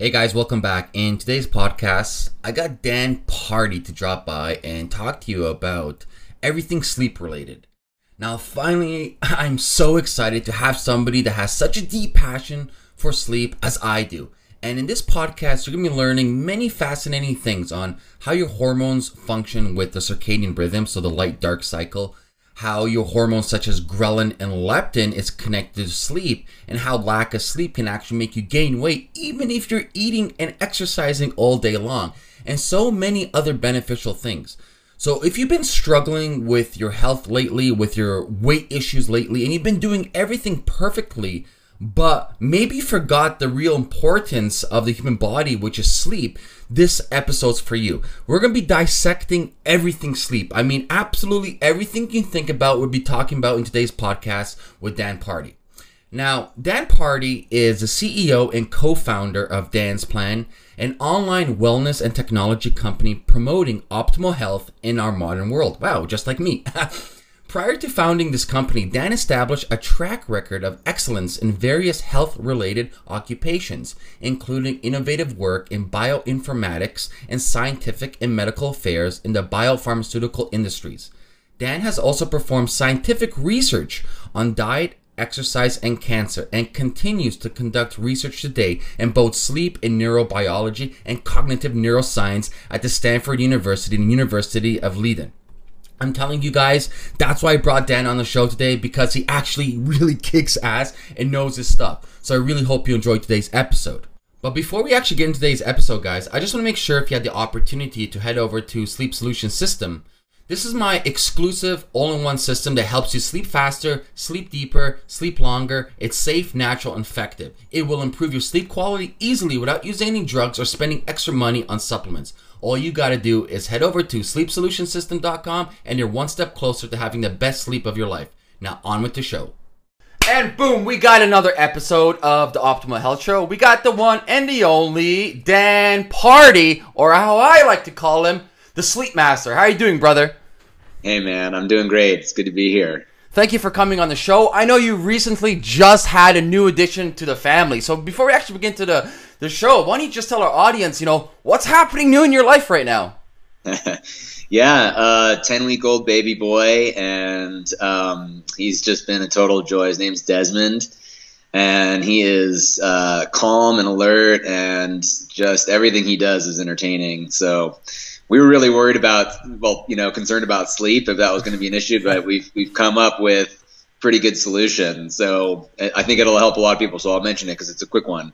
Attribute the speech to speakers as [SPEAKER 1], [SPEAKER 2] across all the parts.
[SPEAKER 1] Hey guys, welcome back. In today's podcast, I got Dan Pardi to drop by and talk to you about everything sleep related. Now, finally, I'm so excited to have somebody that has such a deep passion for sleep as I do. And in this podcast, you're going to be learning many fascinating things on how your hormones function with the circadian rhythm, so the light-dark cycle, how your hormones such as ghrelin and leptin is connected to sleep, and how lack of sleep can actually make you gain weight even if you're eating and exercising all day long, and so many other beneficial things. So if you've been struggling with your health lately, with your weight issues lately, and you've been doing everything perfectly, but maybe forgot the real importance of the human body, which is sleep, this episode's for you. We're going to be dissecting everything sleep. I mean, absolutely everything you can think about, we'll be talking about in today's podcast with Dan Pardi. Now, Dan Pardi is the CEO and co-founder of Dan's Plan, an online wellness and technology company promoting optimal health in our modern world. Wow, just like me. Prior to founding this company, Dan established a track record of excellence in various health-related occupations, including innovative work in bioinformatics and scientific and medical affairs in the biopharmaceutical industries. Dan has also performed scientific research on diet, exercise, and cancer, and continues to conduct research today in both sleep and neurobiology and cognitive neuroscience at the Stanford University and University of Leiden. I'm telling you guys, that's why I brought Dan on the show today, because he actually really kicks ass and knows his stuff. So I really hope you enjoyed today's episode. But before we actually get into today's episode, guys, I just want to make sure if you had the opportunity to head over to Sleep Solution System. This is my exclusive all-in-one system that helps you sleep faster, sleep deeper, sleep longer. It's safe, natural, and effective. It will improve your sleep quality easily without using any drugs or spending extra money on supplements. All you got to do is head over to sleepsolutionsystem.com and you're one step closer to having the best sleep of your life. Now on with the show. And boom, we got another episode of the Optimal Health Show. We got the one and the only Dan Pardi, or how I like to call him, the Sleep Master. How are you doing, brother?
[SPEAKER 2] Hey, man. I'm doing great. It's good to be here.
[SPEAKER 1] Thank you for coming on the show. I know you recently just had a new addition to the family. So before we actually begin to the show, why don't you just tell our audience, what's happening new in your life right now?
[SPEAKER 2] Yeah, 10-week-old baby boy, and he's just been a total joy. His name's Desmond, and he is calm and alert, and just everything he does is entertaining. So we were really worried about, concerned about sleep, if that was going to be an issue, but we've come up with pretty good solution. So I think it'll help a lot of people. So I'll mention it because it's a quick one.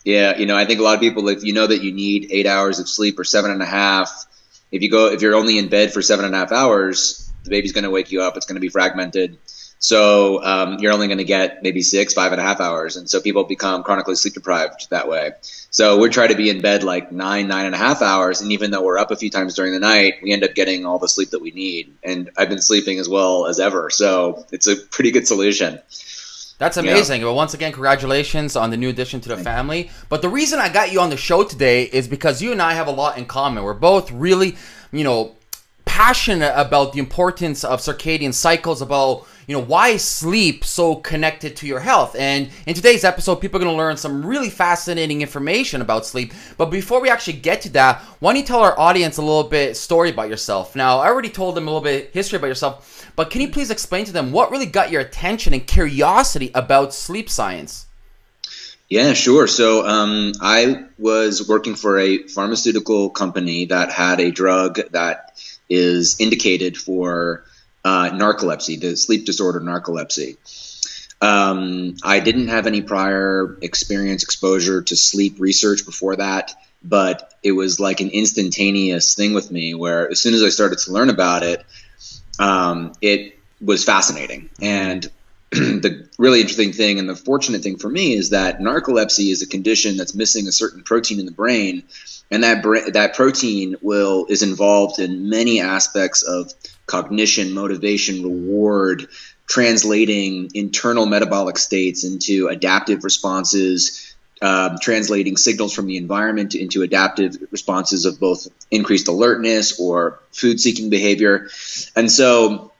[SPEAKER 2] Yeah, I think a lot of people, if you know that you need 8 hours of sleep or 7.5, if you're only in bed for 7.5 hours, the baby's going to wake you up. It's going to be fragmented. So you're only going to get maybe 5.5 hours. And so people become chronically sleep deprived that way. So we're trying to be in bed like 9.5 hours. And even though we're up a few times during the night, we end up getting all the sleep that we need. And I've been sleeping as well as ever. So it's a pretty good solution.
[SPEAKER 1] That's amazing. Well, once again, congratulations on the new addition to the family. But the reason I got you on the show today is because you and I have a lot in common. We're both really, passionate about the importance of circadian cycles, about why is sleep so connected to your health. And in today's episode, people are going to learn some really fascinating information about sleep. But before we actually get to that, why don't you tell our audience a little bit story about yourself? Now, I already told them a little bit history about yourself, but can you please explain to them what really got your attention and curiosity about sleep science?
[SPEAKER 2] Yeah, sure. So I was working for a pharmaceutical company that had a drug that is indicated for narcolepsy, the sleep disorder narcolepsy. I didn't have any prior exposure to sleep research before that, but it was like an instantaneous thing with me where as soon as I started to learn about it, it was fascinating. And the really interesting thing and the fortunate thing for me is that narcolepsy is a condition that's missing a certain protein in the brain, and that protein is involved in many aspects of cognition, motivation, reward, translating internal metabolic states into adaptive responses, translating signals from the environment into adaptive responses of both increased alertness or food-seeking behavior. And so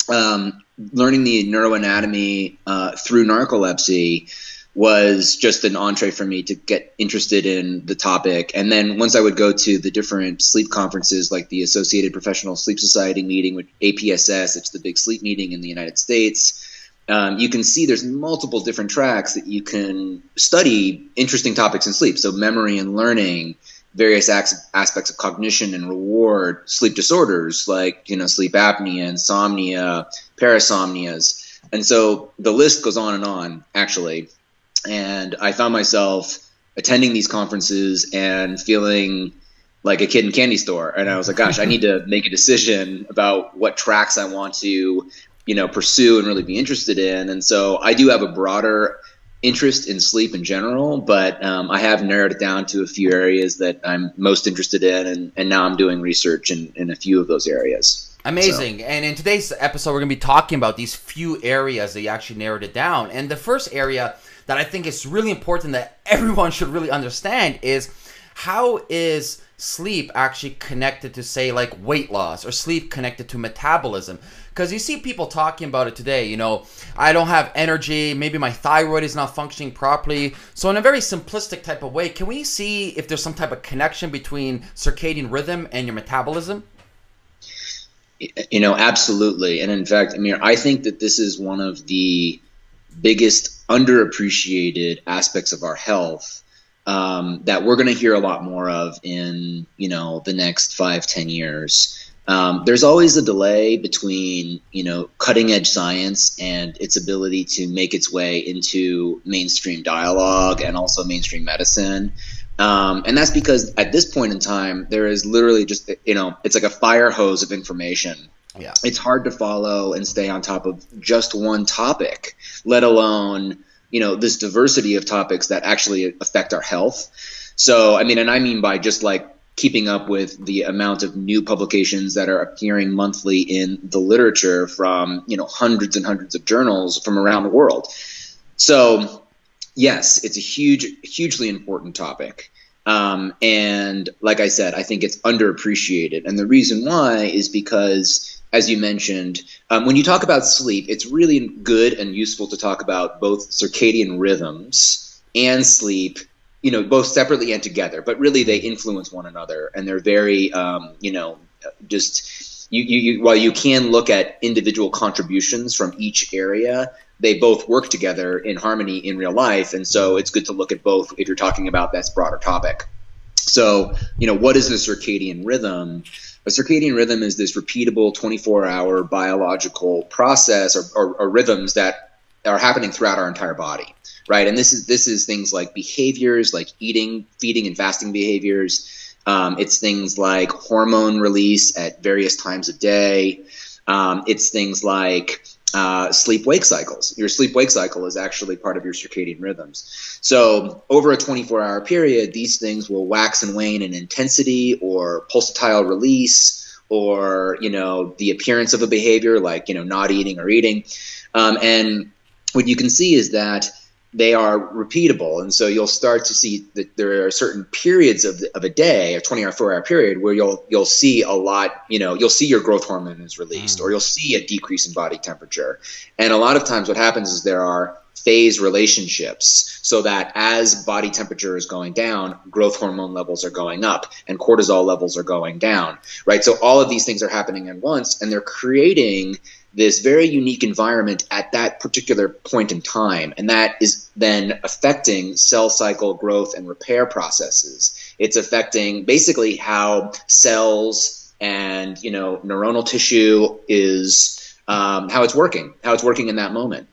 [SPEAKER 2] learning the neuroanatomy through narcolepsy was just an entree for me to get interested in the topic. And then once I would go to the different sleep conferences, like the Associated Professional Sleep Society meeting with APSS, it's the big sleep meeting in the United States. You can see there's multiple different tracks that you can study interesting topics in sleep. So memory and learning, various aspects of cognition and reward, sleep disorders like, sleep apnea, insomnia, parasomnias. And so the list goes on, actually. And I found myself attending these conferences and feeling like a kid in a candy store. And I was like, gosh, I need to make a decision about what tracks I want to, pursue and really be interested in. And so I do have a broader interest in sleep in general, but I have narrowed it down to a few areas that I'm most interested in. And now I'm doing research in a few of those areas.
[SPEAKER 1] Amazing. So. And in today's episode, we're going to be talking about these few areas that you actually narrowed it down. And the first area that I think is really important that everyone should really understand is how is sleep actually connected to, say, like weight loss, or sleep connected to metabolism? Because you see people talking about it today, I don't have energy, maybe my thyroid is not functioning properly. So in a very simplistic type of way, can we see if there's some type of connection between circadian rhythm and your metabolism?
[SPEAKER 2] Absolutely. And in fact, Amir, I think that this is one of the biggest underappreciated aspects of our health that we're going to hear a lot more of in, the next 5-10 years. There's always a delay between, cutting edge science and its ability to make its way into mainstream dialogue and also mainstream medicine. And that's because at this point in time, there is literally just, it's like a fire hose of information. Yeah. It's hard to follow and stay on top of just one topic, let alone, this diversity of topics that actually affect our health. So, I mean by just like keeping up with the amount of new publications that are appearing monthly in the literature from, hundreds and hundreds of journals from around the world. So, yes, it's a hugely important topic. And like I said, I think it's underappreciated. And the reason why is because, as you mentioned, when you talk about sleep, it's really good and useful to talk about both circadian rhythms and sleep, both separately and together, but really they influence one another, and they're very, while you can look at individual contributions from each area, they both work together in harmony in real life. And so it's good to look at both if you're talking about this broader topic. So, what is the circadian rhythm? A circadian rhythm is this repeatable 24-hour biological process or rhythms that are happening throughout our entire body, right? And this is things like behaviors, like eating, feeding, and fasting behaviors. It's things like hormone release at various times of day. It's things like sleep-wake cycles. Your sleep-wake cycle is actually part of your circadian rhythms. So over a 24-hour period, these things will wax and wane in intensity or pulsatile release, or, the appearance of a behavior like, not eating or eating. And what you can see is that they are repeatable. And so you'll start to see that there are certain periods of a day, a 24-hour period, where you'll see a lot, you'll see your growth hormone is released, or you'll see a decrease in body temperature. And a lot of times what happens is there are phase relationships, so that as body temperature is going down, growth hormone levels are going up and cortisol levels are going down, right? So all of these things are happening at once, and they're creating this very unique environment at that particular point in time. And that is then affecting cell cycle growth and repair processes. It's affecting basically how cells and, neuronal tissue is, how it's working in that moment.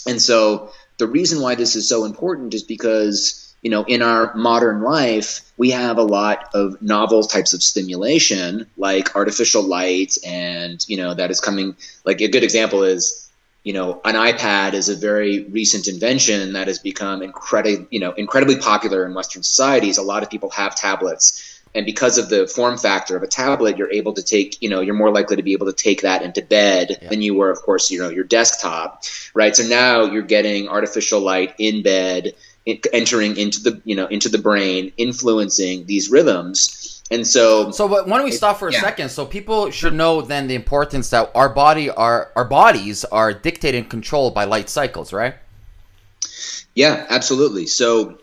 [SPEAKER 2] And so the reason why this is so important is because, in our modern life, we have a lot of novel types of stimulation, like artificial light, and, that is coming. Like a good example is, an iPad is a very recent invention that has become incredibly popular in Western societies. A lot of people have tablets. And because of the form factor of a tablet, you're able to take, you're more likely to be able to take that into bed than you were, of course, your desktop, right? So now you're getting artificial light in bed, entering into the brain, influencing these rhythms. And so
[SPEAKER 1] why don't we stop for a second? So people should know then the importance that our bodies are dictated and controlled by light cycles, right?
[SPEAKER 2] Yeah, absolutely. So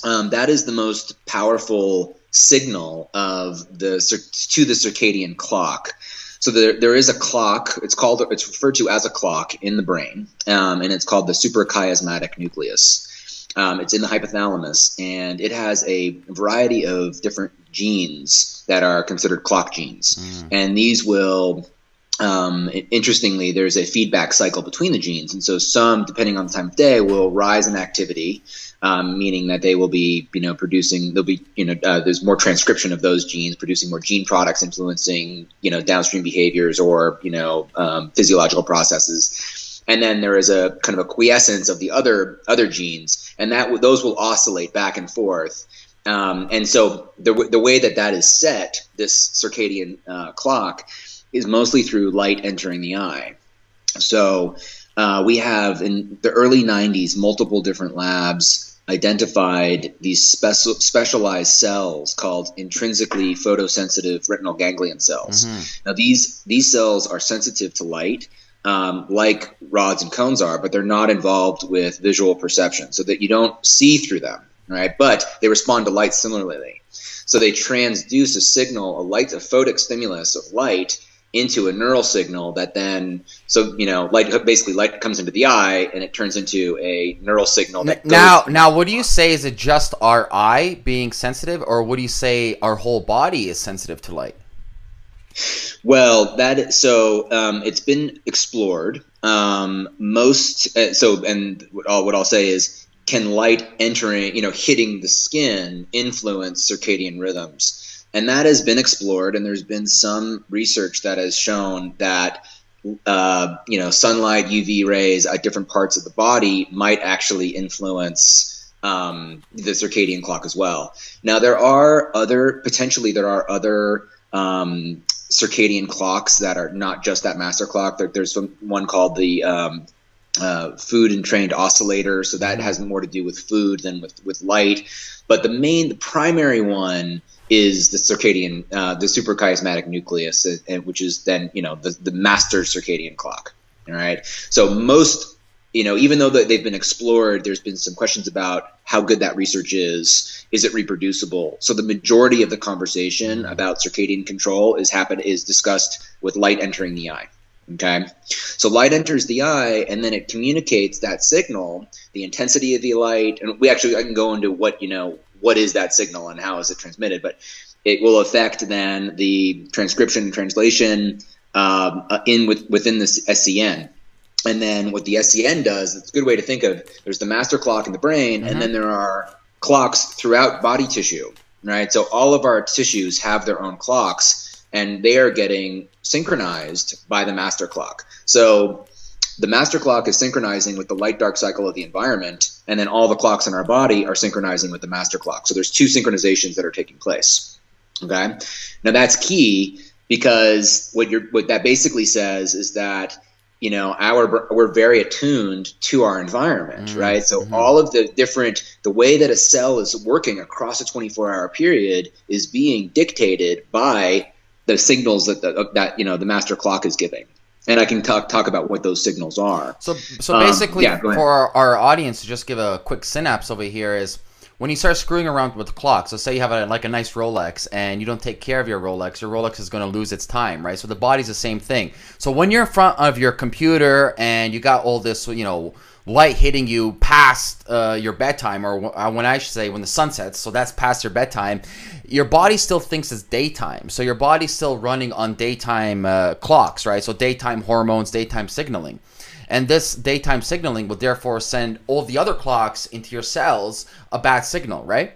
[SPEAKER 2] that is the most powerful signal of the circadian clock. So there is a clock. It's referred to as a clock in the brain, and it's called the suprachiasmatic nucleus. It's in the hypothalamus, and it has a variety of different genes that are considered clock genes, and these will. Interestingly, there's a feedback cycle between the genes, and so some, depending on the time of day, will rise in activity, meaning that they will be, producing. There'll be, there's more transcription of those genes, producing more gene products, influencing, downstream behaviors or, physiological processes. And then there is a kind of a quiescence of the other genes, and those will oscillate back and forth. And so the way that is set, this circadian clock, is mostly through light entering the eye. So we have, in the early 90s, multiple different labs identified these specialized cells called intrinsically photosensitive retinal ganglion cells. Now these cells are sensitive to light, like rods and cones are, but they're not involved with visual perception, so that you don't see through them, right? But they respond to light similarly. So they transduce a signal, a photic stimulus of light, into a neural signal that then, light comes into the eye and it turns into a neural signal.
[SPEAKER 1] Now, what do you say? Is it just our eye being sensitive, or what do you say our whole body is sensitive to light?
[SPEAKER 2] Well, it's been explored. What I'll say is, can light entering, hitting the skin influence circadian rhythms? And that has been explored, and there's been some research that has shown that sunlight, UV rays at different parts of the body might actually influence the circadian clock as well. Now there are other circadian clocks that are not just that master clock. There's one called the food and trained oscillator, so that has more to do with food than with light. But the primary one is the circadian, the suprachiasmatic nucleus, which is then, the master circadian clock. All right. So most, even though they've been explored, there's been some questions about how good that research is. Is it reproducible? So the majority of the conversation about circadian control is discussed with light entering the eye. Okay. So light enters the eye, and then it communicates that signal, the intensity of the light. And I can go into what is that signal and how is it transmitted, but it will affect then the transcription and translation within this SCN. And then what the SCN does, it's a good way to think of, there's the master clock in the brain, and then there are clocks throughout body tissue, right? So all of our tissues have their own clocks, and they are getting synchronized by the master clock. So the master clock is synchronizing with the light-dark cycle of the environment, and then all the clocks in our body are synchronizing with the master clock. So there's two synchronizations that are taking place. Okay, now that's key, because what that basically says is that we're very attuned to our environment, right? So all of the way that a cell is working across a 24-hour period is being dictated by the signals that the master clock is giving. And I can talk about what those signals are. So
[SPEAKER 1] basically, for our audience, to just give a quick synapse over here is, when you start screwing around with the clock, so say you have a nice Rolex and you don't take care of your Rolex is going to lose its time, right? So the body's the same thing. So when you're in front of your computer and you got all this, light hitting you past your bedtime, or when the sun sets, so that's past your bedtime, your body still thinks it's daytime. So your body's still running on daytime clocks, right? So daytime hormones, daytime signaling. And this daytime signaling will therefore send all the other clocks into your cells a bad signal, right?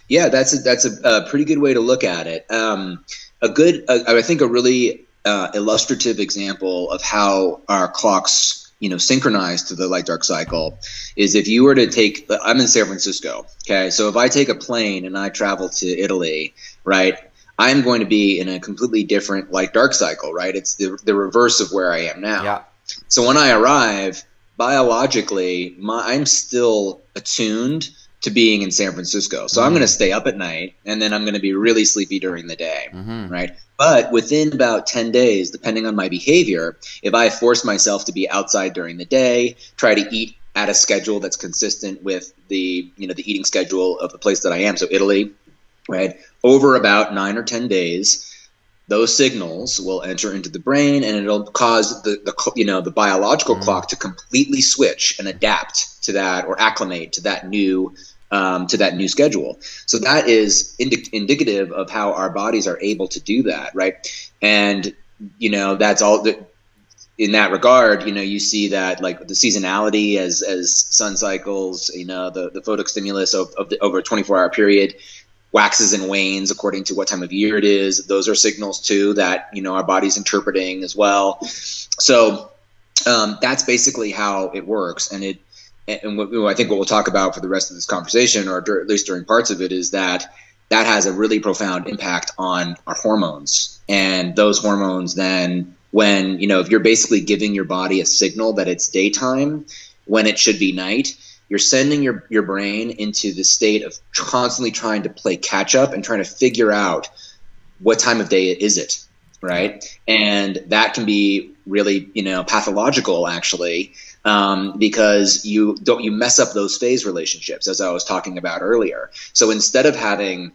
[SPEAKER 2] Yeah, that's a pretty good way to look at it. I think a really illustrative example of how our clocks synchronize to the light-dark cycle is, if you were to take, I'm in San Francisco, okay? So if I take a plane and I travel to Italy, right, I'm going to be in a completely different light-dark cycle, right? It's the reverse of where I am now.
[SPEAKER 1] Yeah.
[SPEAKER 2] So when I arrive, biologically, I'm still attuned to being in San Francisco. So I'm going to stay up at night, and then I'm going to be really sleepy during the day, right? But within about 10 days, depending on my behavior, if I force myself to be outside during the day, try to eat at a schedule that's consistent with the, the eating schedule of the place that I am, so Italy, right, over about 9 or 10 days, those signals will enter into the brain, and it'll cause the biological clock to completely switch and adapt to that, or acclimate to that new schedule. So that is indicative of how our bodies are able to do that, right? And that's all that. In that regard, you see that like the seasonality as sun cycles, the photostimulus over a 24-hour period waxes and wanes according to what time of year it is. Those are signals too that our body's interpreting as well. So that's basically how it works. And I think what we'll talk about for the rest of this conversation, or at least during parts of it, is that has a really profound impact on our hormones. And those hormones then, when if you're basically giving your body a signal that it's daytime when it should be night, you're sending your brain into the state of constantly trying to play catch up and trying to figure out what time of day is it, right? And that can be really pathological, actually, because you mess up those phase relationships, as I was talking about earlier. So instead of having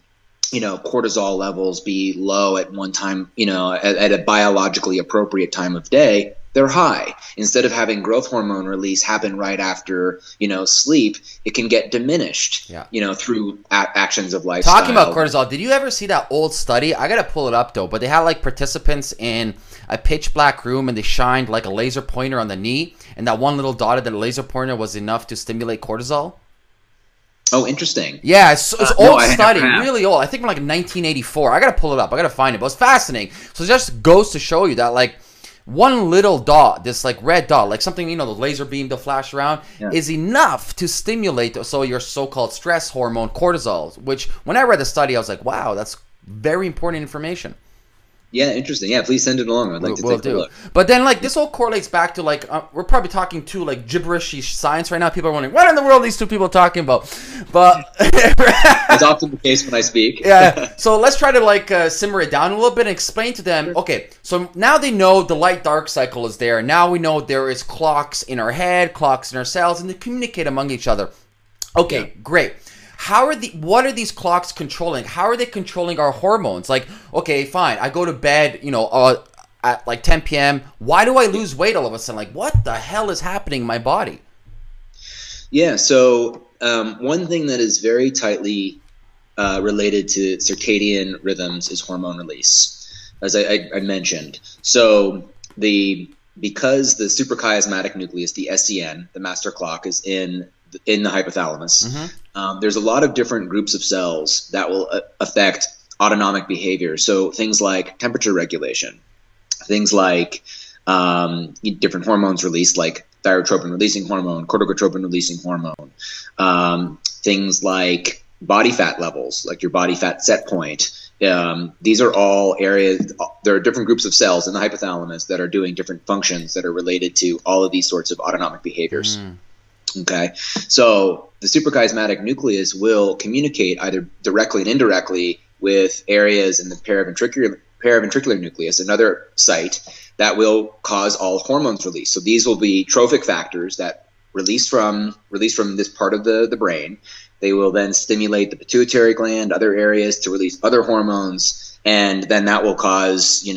[SPEAKER 2] cortisol levels be low at one time, at a biologically appropriate time of day, they're high. Instead of having growth hormone release happen right after, sleep, it can get diminished, through actions of lifestyle.
[SPEAKER 1] Talking about cortisol, did you ever see that old study? I got to pull it up though, but they had like participants in a pitch black room, and they shined like a laser pointer on the knee, and that one little dot of the laser pointer was enough to stimulate cortisol.
[SPEAKER 2] Oh, interesting.
[SPEAKER 1] Yeah, it's old study, really old. I think from like 1984. I got to pull it up. I got to find it. But it's fascinating. So it just goes to show you that like one little dot, this like red dot, like something, the laser beam to flash around, is enough to stimulate your so-called stress hormone cortisol, which when I read the study, I was like, wow, that's very important information.
[SPEAKER 2] Yeah, interesting. Yeah, please send it along. I'd like to take a look.
[SPEAKER 1] But then, like, this all correlates back to, like, we're probably talking to, like, gibberishy science right now. People are wondering, what in the world are these two people talking about? But
[SPEAKER 2] it's often the case when I speak.
[SPEAKER 1] Yeah. So let's try to, like, simmer it down a little bit and explain to them, okay, so now they know the light-dark cycle is there. Now we know there is clocks in our head, clocks in our cells, and they communicate among each other. Okay, great. What are these clocks controlling? How are they controlling our hormones? Like, okay, fine, I go to bed, at like 10 p.m. Why do I lose weight all of a sudden? Like, what the hell is happening in my body?
[SPEAKER 2] Yeah, so one thing that is very tightly related to circadian rhythms is hormone release, as I mentioned. So because the suprachiasmatic nucleus, the SCN, the master clock, is in the hypothalamus, there's a lot of different groups of cells that will affect autonomic behavior. So things like temperature regulation, things like different hormones released, like thyrotropin releasing hormone, corticotropin releasing hormone, things like body fat levels, like your body fat set point. These are all areas, there are different groups of cells in the hypothalamus that are doing different functions that are related to all of these sorts of autonomic behaviors. Okay, so the suprachiasmatic nucleus will communicate either directly and indirectly with areas in the paraventricular nucleus, another site that will cause all hormones release. So these will be trophic factors that release from this part of the brain. They will then stimulate the pituitary gland, other areas to release other hormones. And then that will cause,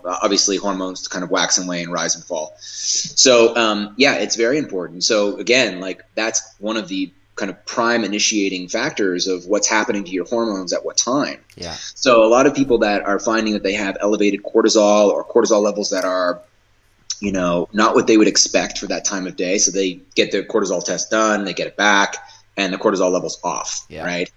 [SPEAKER 2] obviously hormones to kind of wax and wane, rise and fall. So, it's very important. So again, like that's one of the kind of prime initiating factors of what's happening to your hormones at what time. Yeah. So a lot of people that are finding that they have elevated cortisol or cortisol levels that are, not what they would expect for that time of day. So they get their cortisol test done, they get it back, and the cortisol level's off, right?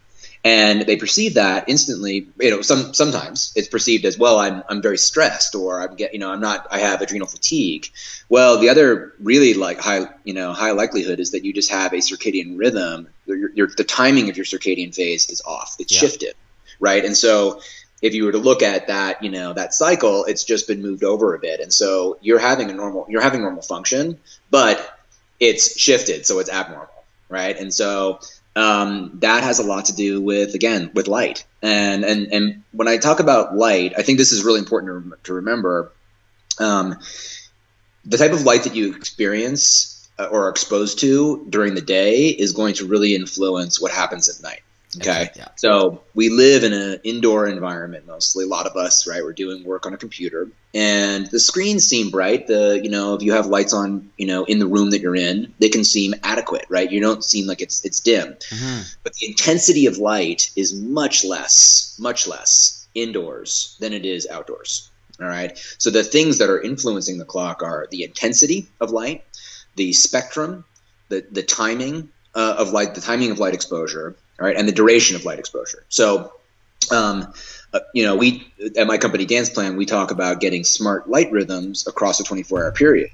[SPEAKER 2] And they perceive that instantly. Sometimes it's perceived as, well, I'm very stressed, or I have adrenal fatigue. Well, the other really high likelihood is that you just have a circadian rhythm. The timing of your circadian phase is off. It's shifted, right? And so if you were to look at that, that cycle, it's just been moved over a bit. And so you're having normal function, but it's shifted, so it's abnormal, right? And so that has a lot to do with light. And when I talk about light, I think this is really important to remember. The type of light that you experience or are exposed to during the day is going to really influence what happens at night. Okay.
[SPEAKER 1] Yeah.
[SPEAKER 2] So we live in an indoor environment mostly. A lot of us, right? We're doing work on a computer, and the screens seem bright. If you have lights on, in the room that you're in, they can seem adequate, right? You don't seem like it's dim.
[SPEAKER 1] Mm-hmm.
[SPEAKER 2] But the intensity of light is much less indoors than it is outdoors. All right. So the things that are influencing the clock are the intensity of light, the spectrum, the timing of light, the timing of light exposure. All right, and the duration of light exposure. So, we at my company Dance Plan, we talk about getting smart light rhythms across a 24-hour period,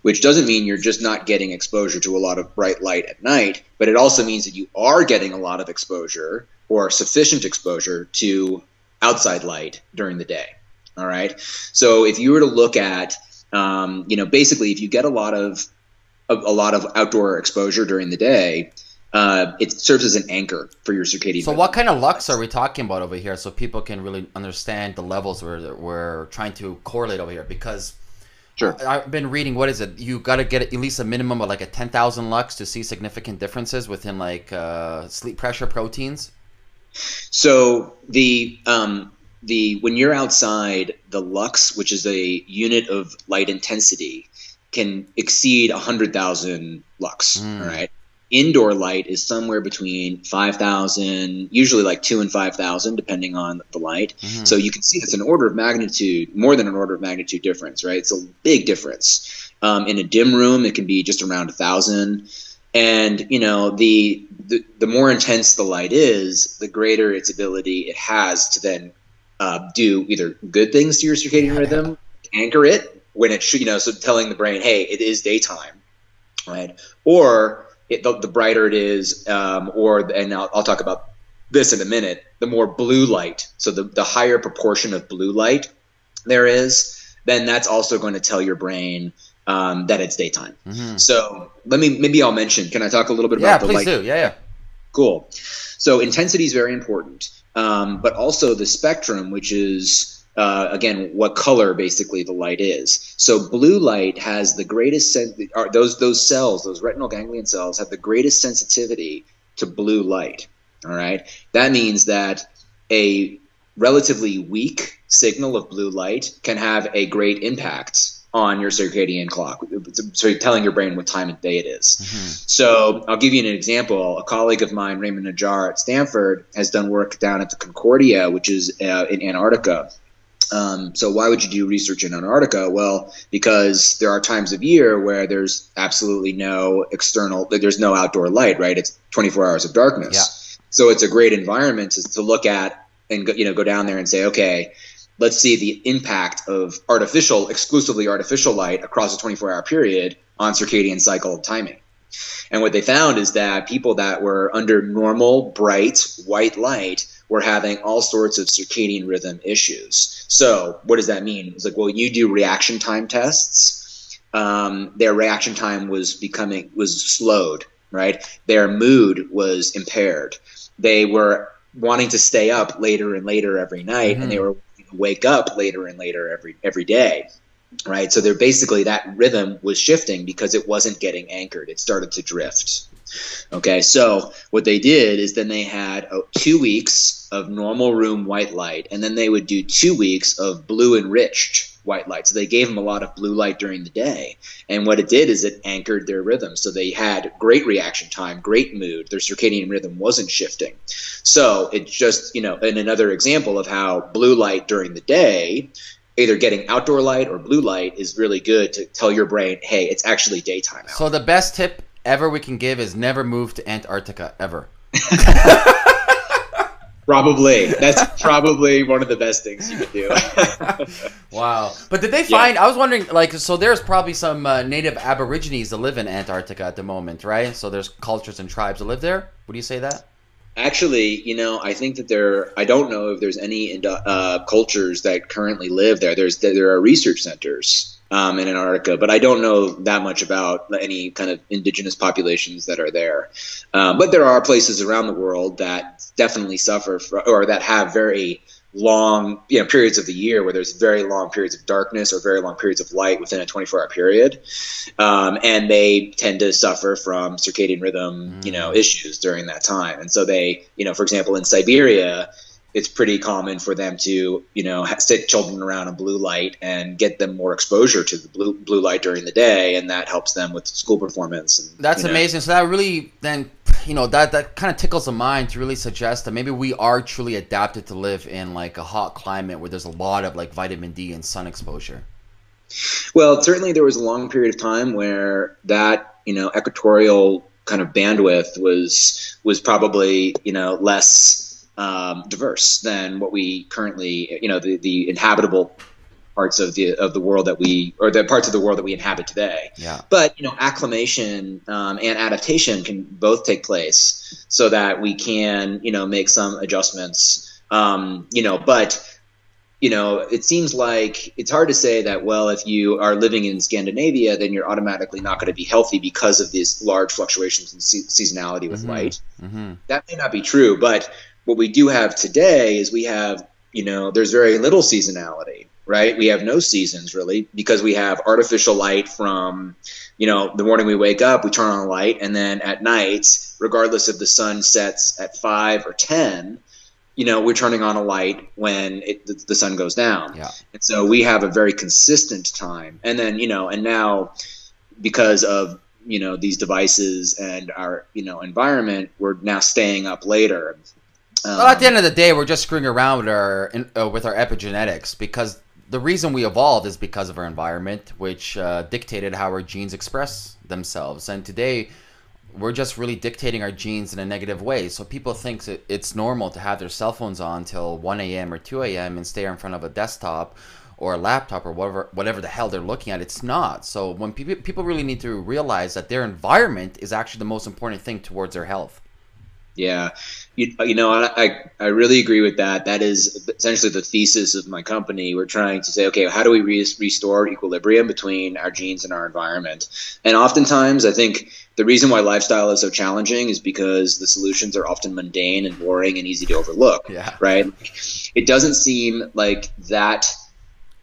[SPEAKER 2] which doesn't mean you're just not getting exposure to a lot of bright light at night, but it also means that you are getting a lot of exposure or sufficient exposure to outside light during the day. All right, so if you were to look at, basically, if you get a lot of outdoor exposure during the day, it serves as an anchor for your circadian rhythm.
[SPEAKER 1] What kind of lux are we talking about over here so people can really understand the levels we're trying to correlate over here? Because
[SPEAKER 2] sure.
[SPEAKER 1] I've been reading, what is it? You got to get at least a minimum of like a 10,000 lux to see significant differences within like sleep pressure proteins.
[SPEAKER 2] So when you're outside, the lux, which is a unit of light intensity, can exceed 100,000 lux. All right. Indoor light is somewhere between 5,000, usually like 2 and 5,000, depending on the light. Mm-hmm. So you can see it's an order of magnitude, more than an order of magnitude difference, right? It's a big difference. In a dim room, it can be just around 1,000. And, the more intense the light is, the greater its ability it has to then do either good things to your circadian rhythm, anchor it when it should, so telling the brain, hey, it is daytime, right? Or the brighter it is, and I'll talk about this in a minute, the more blue light, so the higher proportion of blue light there is, then that's also going to tell your brain that it's daytime. Mm-hmm. So maybe I'll mention, can I talk a little bit about the light?
[SPEAKER 1] Yeah, please do. Yeah.
[SPEAKER 2] Cool. So intensity is very important, but also the spectrum, which is again, what color basically the light is. So blue light has the greatest those cells, those retinal ganglion cells, have the greatest sensitivity to blue light. All right. That means that a relatively weak signal of blue light can have a great impact on your circadian clock. So you're telling your brain what time of day it is. Mm-hmm. So I'll give you an example. A colleague of mine, Raymond Najjar at Stanford, has done work down at the Concordia, which is in Antarctica. So why would you do research in Antarctica? Well, because there are times of year where there's absolutely there's no outdoor light, right? It's 24 hours of darkness. Yeah. So it's a great environment to look at and go down there and say, okay, let's see the impact of exclusively artificial light across a 24-hour period on circadian cycle timing. And what they found is that people that were under normal, bright, white light were having all sorts of circadian rhythm issues. So what does that mean? It's like, well, you do reaction time tests. Their reaction time was slowed, right? Their mood was impaired. They were wanting to stay up later and later every night, mm-hmm. and they were wake up later and later every day. Right. So they're basically, that rhythm was shifting because it wasn't getting anchored. It started to drift. Okay. So what they did is then they had 2 weeks of normal room white light, and then they would do 2 weeks of blue enriched white light. So they gave them a lot of blue light during the day. And what it did is it anchored their rhythm. So they had great reaction time, great mood. Their circadian rhythm wasn't shifting. So it's just, in another example of how blue light during the day, either getting outdoor light or blue light, is really good to tell your brain, hey, it's actually daytime out.
[SPEAKER 1] So the best tip ever we can give is never move to Antarctica ever.
[SPEAKER 2] Probably. That's probably one of the best things you could do.
[SPEAKER 1] Wow. But did they find, I was wondering, so there's probably some native aborigines that live in Antarctica at the moment, right? So there's cultures and tribes that live there. Would you say that?
[SPEAKER 2] Actually, I think that I don't know if there's any cultures that currently live there. There are research centers in Antarctica, but I don't know that much about any kind of indigenous populations that are there. But there are places around the world that definitely suffer or that have very long, periods of the year where there's very long periods of darkness or very long periods of light within a 24-hour period. And they tend to suffer from circadian rhythm, issues during that time. And so they, for example, in Siberia, it's pretty common for them to, sit children around a blue light and get them more exposure to the blue light during the day, and that helps them with school performance. And,
[SPEAKER 1] that's amazing. So that really then, that kind of tickles the mind to really suggest that maybe we are truly adapted to live in like a hot climate where there's a lot of like vitamin D and sun exposure.
[SPEAKER 2] Well, certainly there was a long period of time where that, equatorial kind of bandwidth was probably, less diverse than what we currently, the inhabitable parts of the world that the parts of the world that we inhabit today.
[SPEAKER 1] Yeah.
[SPEAKER 2] But, acclimation and adaptation can both take place so that we can, make some adjustments, but it seems like it's hard to say that, well, if you are living in Scandinavia, then you're automatically not going to be healthy because of these large fluctuations in seasonality with light. That may not be true, but what we do have today is we have, there's very little seasonality, right? We have no seasons really, because we have artificial light from, the morning we wake up, we turn on a light, and then at night, regardless if the sun sets at 5 or 10, we're turning on a light when the sun goes down. Yeah. And so we have a very consistent time. And then, and now because of, these devices and our, environment, we're now staying up later.
[SPEAKER 1] Well, at the end of the day, we're just screwing around with our epigenetics, because the reason we evolved is because of our environment, which dictated how our genes express themselves. And today, we're just really dictating our genes in a negative way. So people think it's normal to have their cell phones on till 1 a.m. or 2 a.m. and stay in front of a desktop or a laptop or whatever the hell they're looking at. It's not. So when people really need to realize that their environment is actually the most important thing towards their health.
[SPEAKER 2] Yeah. I really agree with that. That is essentially the thesis of my company. We're trying to say, okay, how do we restore equilibrium between our genes and our environment? And oftentimes, I think the reason why lifestyle is so challenging is because the solutions are often mundane and boring and easy to overlook. Yeah. Right? It doesn't seem like that.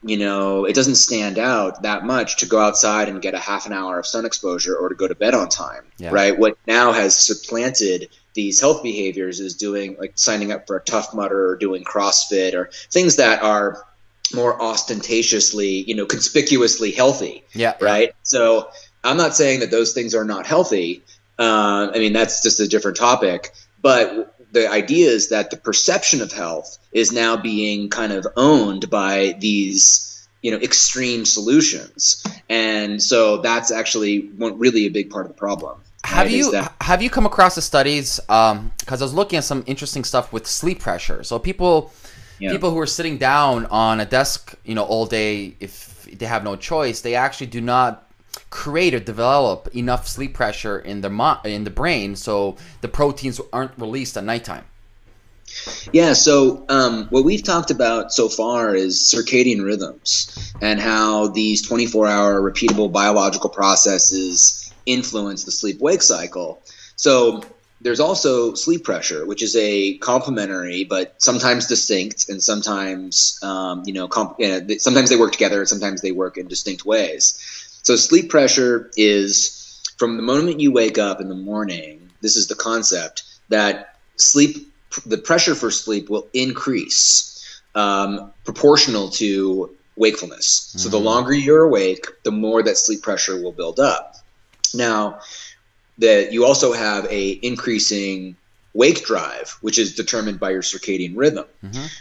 [SPEAKER 2] It doesn't stand out that much to go outside and get a half an hour of sun exposure or to go to bed on time. Yeah. Right? What now has supplanted these health behaviors is doing like signing up for a Tough Mudder or doing CrossFit or things that are more ostentatiously, conspicuously healthy. Yeah. Right. So I'm not saying that those things are not healthy. That's just a different topic. But the idea is that the perception of health is now being kind of owned by these, extreme solutions. And so that's actually really a big part of the problem.
[SPEAKER 1] Have you come across the studies? Because I was looking at some interesting stuff with sleep pressure. So people who are sitting down on a desk, all day, if they have no choice, they actually do not create or develop enough sleep pressure in the brain, so the proteins aren't released at nighttime.
[SPEAKER 2] Yeah, so what we've talked about so far is circadian rhythms and how these 24-hour repeatable biological processes influence the sleep-wake cycle. So there's also sleep pressure, which is a complementary but sometimes distinct, and sometimes sometimes they work together and sometimes they work in distinct ways. So sleep pressure is from the moment you wake up in the morning. This is the concept that the pressure for sleep will increase proportional to wakefulness. So the longer you're awake, the more that sleep pressure will build up. Now, you also have a increasing wake drive, which is determined by your circadian rhythm,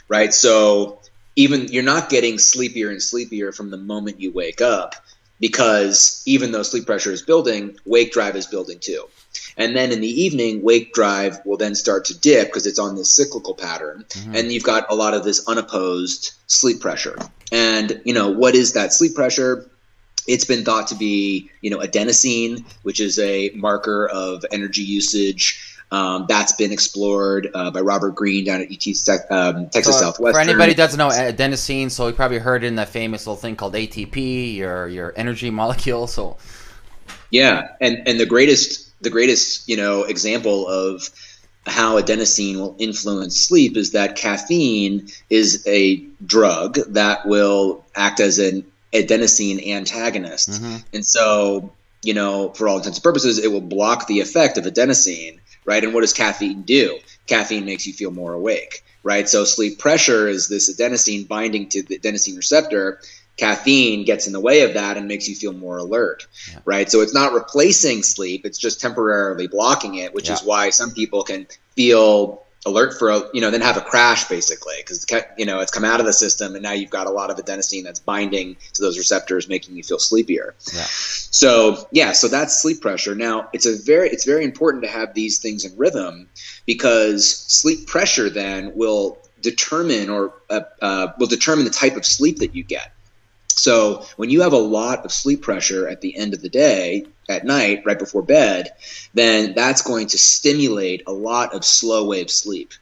[SPEAKER 2] right? So even you're not getting sleepier and sleepier from the moment you wake up, because even though sleep pressure is building, wake drive is building too. And then in the evening, wake drive will then start to dip because it's on this cyclical pattern. And you've got a lot of this unopposed sleep pressure. And, what is that sleep pressure? It's been thought to be, adenosine, which is a marker of energy usage. That's been explored by Robert Greene down at UT Texas Southwestern.
[SPEAKER 1] For anybody who doesn't know adenosine, so you probably heard in that famous little thing called ATP, your energy molecule. So,
[SPEAKER 2] yeah, and the greatest example of how adenosine will influence sleep is that caffeine is a drug that will act as an adenosine antagonist.
[SPEAKER 1] Mm-hmm.
[SPEAKER 2] And so, you know, for all intents and purposes, it will block the effect of adenosine, right? And what does caffeine do? Caffeine makes you feel more awake, right? So sleep pressure is this adenosine binding to the adenosine receptor. Caffeine gets in the way of that and makes you feel more alert, right? So it's not replacing sleep. It's just temporarily blocking it, which is why some people can feel alert for, you know, then have a crash basically because, you know, it's come out of the system and now you've got a lot of adenosine that's binding to those receptors, making you feel sleepier.
[SPEAKER 1] Yeah.
[SPEAKER 2] So, yeah, so that's sleep pressure. Now, it's very important to have these things in rhythm because sleep pressure then will determine the type of sleep that you get. So when you have a lot of sleep pressure at the end of the day, at night, right before bed, then that's going to stimulate a lot of slow wave sleep.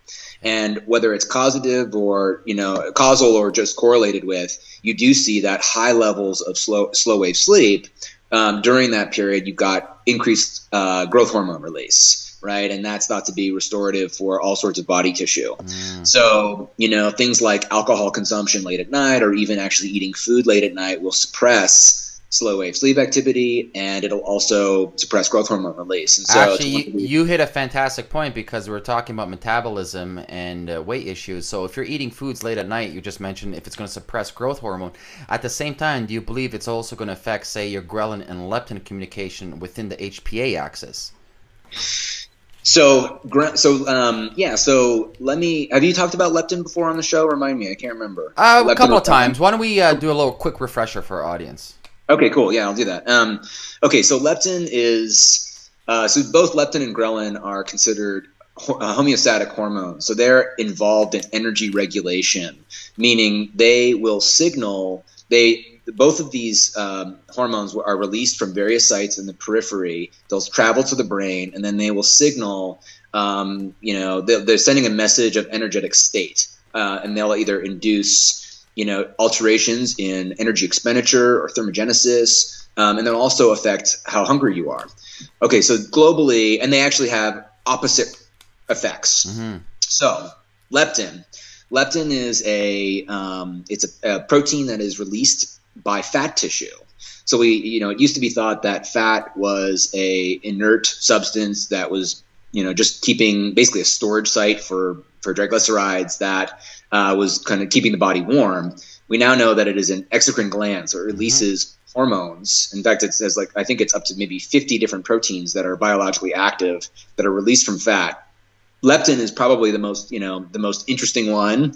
[SPEAKER 2] And whether it's causative or, you know, causal or just correlated with, you do see that high levels of slow wave sleep. During that period, you've got increased growth hormone release. Right. And that's thought to be restorative for all sorts of body tissue. So, you know, things like alcohol consumption late at night or even actually eating food late at night will suppress slow wave sleep activity and it'll also suppress growth hormone release. And so
[SPEAKER 1] actually, you hit a fantastic point because we're talking about metabolism and weight issues. So if you're eating foods late at night, you just mentioned if it's going to suppress growth hormone. At the same time, do you believe it's also going to affect, say, your ghrelin and leptin communication within the HPA axis?
[SPEAKER 2] So let me, have you talked about leptin before on the show? Remind me, I can't remember.
[SPEAKER 1] A couple of times. Why don't we do a little quick refresher for our audience?
[SPEAKER 2] Okay, cool. Yeah, I'll do that. Okay, so leptin is, so both leptin and ghrelin are considered homeostatic hormones. So they're involved in energy regulation, meaning they will signal, both of these hormones are released from various sites in the periphery. They'll travel to the brain, and then they will signal, you know, they're sending a message of energetic state, and they'll either induce, you know, alterations in energy expenditure or thermogenesis, and they'll also affect how hungry you are. Okay, so globally, and they actually have opposite effects. Mm-hmm. So leptin is it's a protein that is released by fat tissue. So it used to be thought that fat was a inert substance that was, you know, just keeping basically a storage site for triglycerides that was kind of keeping the body warm. We now know that it is an exocrine gland, so it releases hormones. In fact, it says I think it's up to maybe 50 different proteins that are biologically active that are released from fat. Leptin is probably the most interesting one.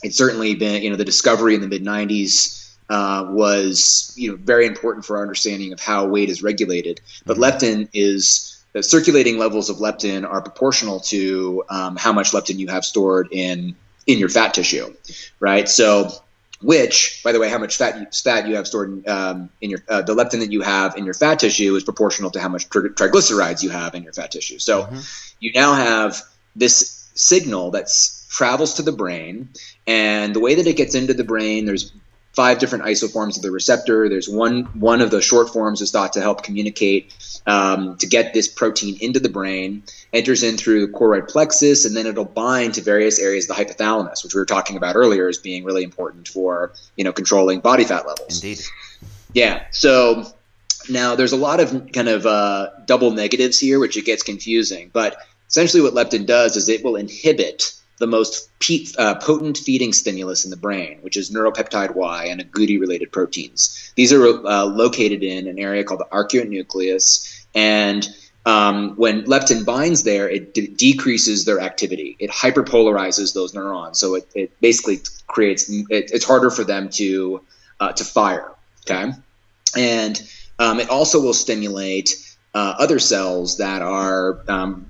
[SPEAKER 2] It's certainly been, the discovery in the mid-90s was, very important for our understanding of how weight is regulated. But leptin is, the circulating levels of leptin are proportional to how much leptin you have stored in your fat tissue, right? So, which, by the way, how much fat you have stored in your the leptin that you have in your fat tissue is proportional to how much triglycerides you have in your fat tissue. So, you now have this signal that travels to the brain, and the way that it gets into the brain, there's 5 different isoforms of the receptor. There's one of the short forms is thought to help communicate to get this protein into the brain, enters in through the choroid plexus, and then it'll bind to various areas of the hypothalamus, which we were talking about earlier as being really important for, controlling body fat levels.
[SPEAKER 1] Indeed.
[SPEAKER 2] Yeah. So now there's a lot of kind of double negatives here, which it gets confusing. But essentially what leptin does is it will inhibit the most potent feeding stimulus in the brain, which is neuropeptide Y and agouti-related proteins. These are located in an area called the arcuate nucleus, and when leptin binds there, it decreases their activity. It hyperpolarizes those neurons, so it basically creates it's harder for them to fire. Okay, and it also will stimulate other cells that are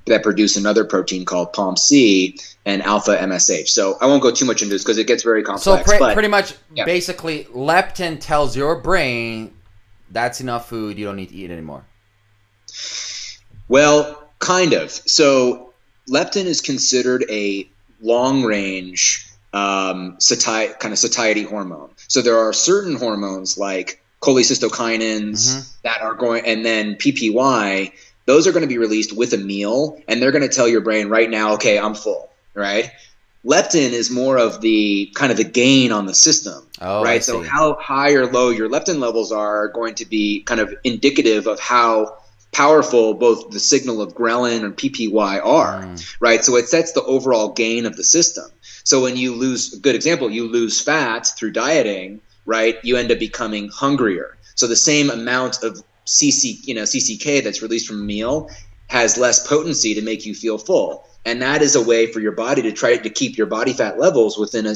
[SPEAKER 2] that produce another protein called POMC and alpha MSH. So I won't go too much into this because it gets very complex.
[SPEAKER 1] So pretty much, basically, leptin tells your brain that's enough food. You don't need to eat anymore.
[SPEAKER 2] Well, kind of. So leptin is considered a long-range satiety hormone. So there are certain hormones like cholecystokinins that are going, and then PPY those are going to be released with a meal, and they're going to tell your brain right now, okay, I'm full, right? Leptin is more of the kind of the gain on the system, right? So how high or low your leptin levels are going to be kind of indicative of how powerful both the signal of ghrelin and PPY are, right? So it sets the overall gain of the system. So when you lose, a good example, you lose fat through dieting, right? You end up becoming hungrier. So the same amount of CCK that's released from a meal has less potency to make you feel full. And that is a way for your body to try to keep your body fat levels within a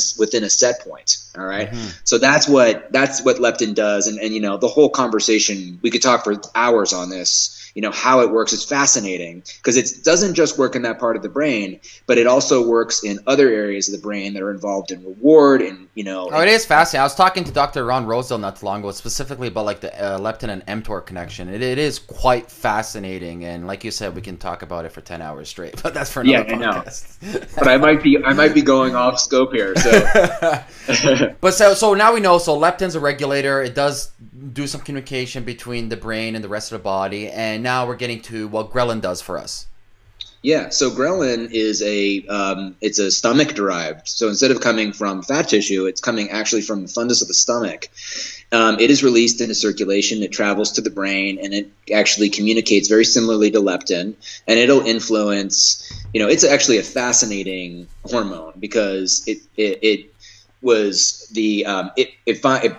[SPEAKER 2] set point. All right. So that's what leptin does. And the whole conversation, we could talk for hours on this. How it works is fascinating because it doesn't just work in that part of the brain, but it also works in other areas of the brain that are involved in reward and,
[SPEAKER 1] Oh, it is fascinating. I was talking to Dr. Ron Rosedale not too long ago, specifically about like the leptin and mTOR connection. It is quite fascinating. And like you said, we can talk about it for 10 hours straight, but that's for another podcast.
[SPEAKER 2] I know. But I might be going off scope here. So,
[SPEAKER 1] but so now we know, so leptin's a regulator. It does do some communication between the brain and the rest of the body. And now we're getting to what ghrelin does for us.
[SPEAKER 2] Yeah, so ghrelin is it's a stomach derived. So instead of coming from fat tissue, it's coming actually from the fundus of the stomach. It is released into circulation. It travels to the brain, and it actually communicates very similarly to leptin. And it'll influence. It's actually a fascinating hormone because it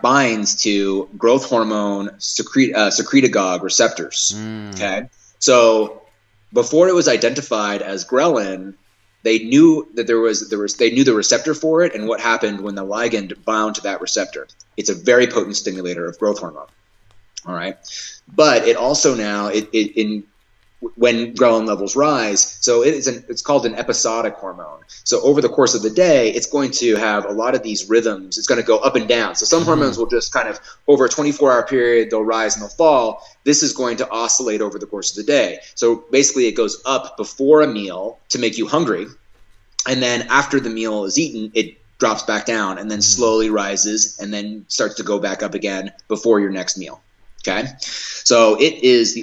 [SPEAKER 2] binds to growth hormone secretagogue receptors. Okay, so before it was identified as ghrelin, they knew that they knew the receptor for it and what happened when the ligand bound to that receptor. It's a very potent stimulator of growth hormone. All right, but it also now when ghrelin levels rise, so it's called an episodic hormone. So over the course of the day, it's going to have a lot of these rhythms. It's going to go up and down. So some hormones will just kind of, over a 24-hour period, they'll rise and they'll fall. This is going to oscillate over the course of the day. So basically it goes up before a meal to make you hungry. And then after the meal is eaten, it drops back down and then slowly rises and then starts to go back up again before your next meal. Okay. So it is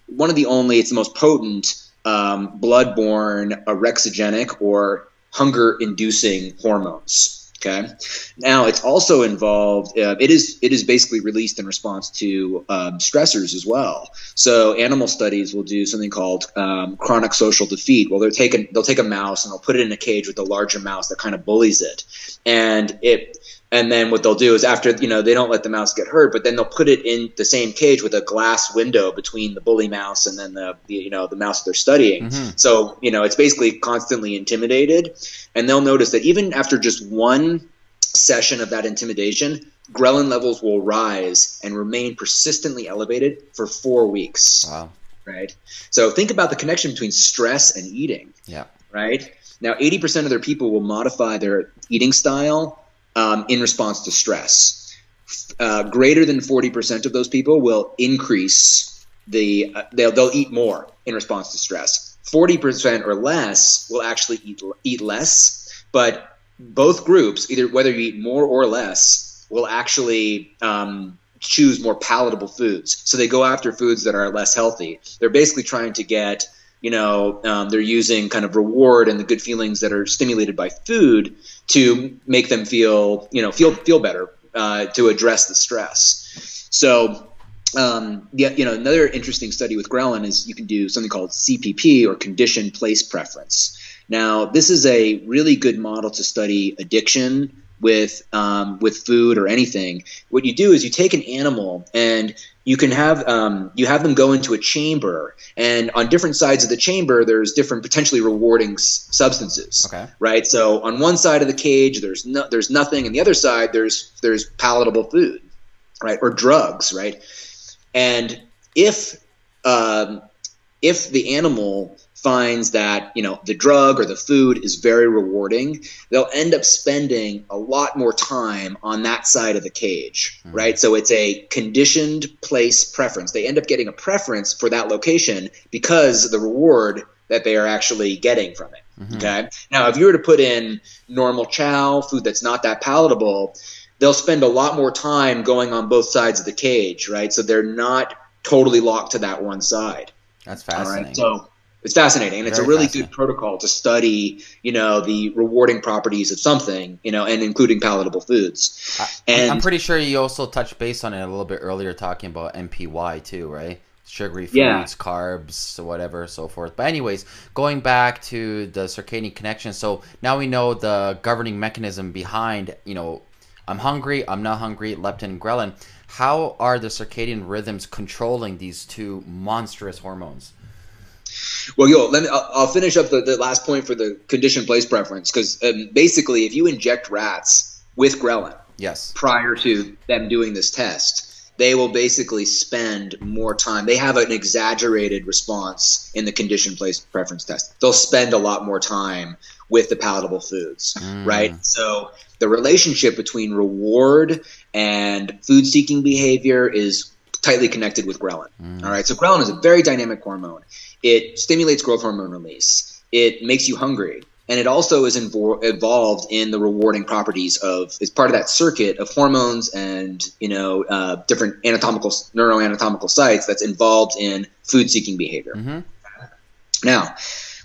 [SPEAKER 2] it's the most potent blood-borne orexigenic or hunger-inducing hormones. Okay. Now it's also involved. It is basically released in response to stressors as well. So animal studies will do something called chronic social defeat. Well, they'll take a mouse and they'll put it in a cage with a larger mouse that kind of bullies it, and then what they'll do is after, they don't let the mouse get hurt, but then they'll put it in the same cage with a glass window between the bully mouse and then the mouse that they're studying. So, it's basically constantly intimidated. And they'll notice that even after just one session of that intimidation, ghrelin levels will rise and remain persistently elevated for 4 weeks.
[SPEAKER 1] Wow.
[SPEAKER 2] Right? So think about the connection between stress and eating.
[SPEAKER 1] Yeah.
[SPEAKER 2] Right? Now, 80% of their people will modify their eating style in response to stress. Greater than 40% of those people will increase they'll eat more in response to stress. 40% or less will actually eat less, but both groups, either whether you eat more or less, will actually choose more palatable foods. So they go after foods that are less healthy. They're basically trying to get, they're using kind of reward and the good feelings that are stimulated by food to make them feel better, to address the stress. So, another interesting study with ghrelin is you can do something called CPP, or conditioned place preference. Now, this is a really good model to study addiction with food or anything. What you do is you take an animal and you can have them go into a chamber, and on different sides of the chamber, there's different potentially rewarding substances.
[SPEAKER 1] Okay.
[SPEAKER 2] Right. So on one side of the cage, there's nothing, and the other side, there's palatable food, right, or drugs, right. And if the animal finds that the drug or the food is very rewarding, they'll end up spending a lot more time on that side of the cage, right? So it's a conditioned place preference. They end up getting a preference for that location because of the reward that they are actually getting from it. Okay. Now, if you were to put in normal chow, food that's not that palatable, they'll spend a lot more time going on both sides of the cage, right? So they're not totally locked to that one side.
[SPEAKER 1] That's fascinating.
[SPEAKER 2] All right, so it's fascinating, and it's a really good protocol to study, the rewarding properties of something, and including palatable foods. And
[SPEAKER 1] I'm pretty sure you also touched base on it a little bit earlier, talking about MPY too, right? Sugary foods, carbs, whatever, so forth. But anyways, going back to the circadian connection. So now we know the governing mechanism behind, I'm hungry, I'm not hungry, leptin and ghrelin. How are the circadian rhythms controlling these two monstrous hormones?
[SPEAKER 2] Well, I'll finish up the last point for the conditioned place preference, because basically, if you inject rats with ghrelin, prior to them doing this test, they will basically spend more time. They have an exaggerated response in the conditioned place preference test. They'll spend a lot more time with the palatable foods, right? So the relationship between reward and food-seeking behavior is tightly connected with ghrelin. All right, so ghrelin is a very dynamic hormone. It stimulates growth hormone release. It makes you hungry. And it also is involved in the rewarding properties is part of that circuit of hormones and, different neuroanatomical sites that's involved in food-seeking behavior. Now,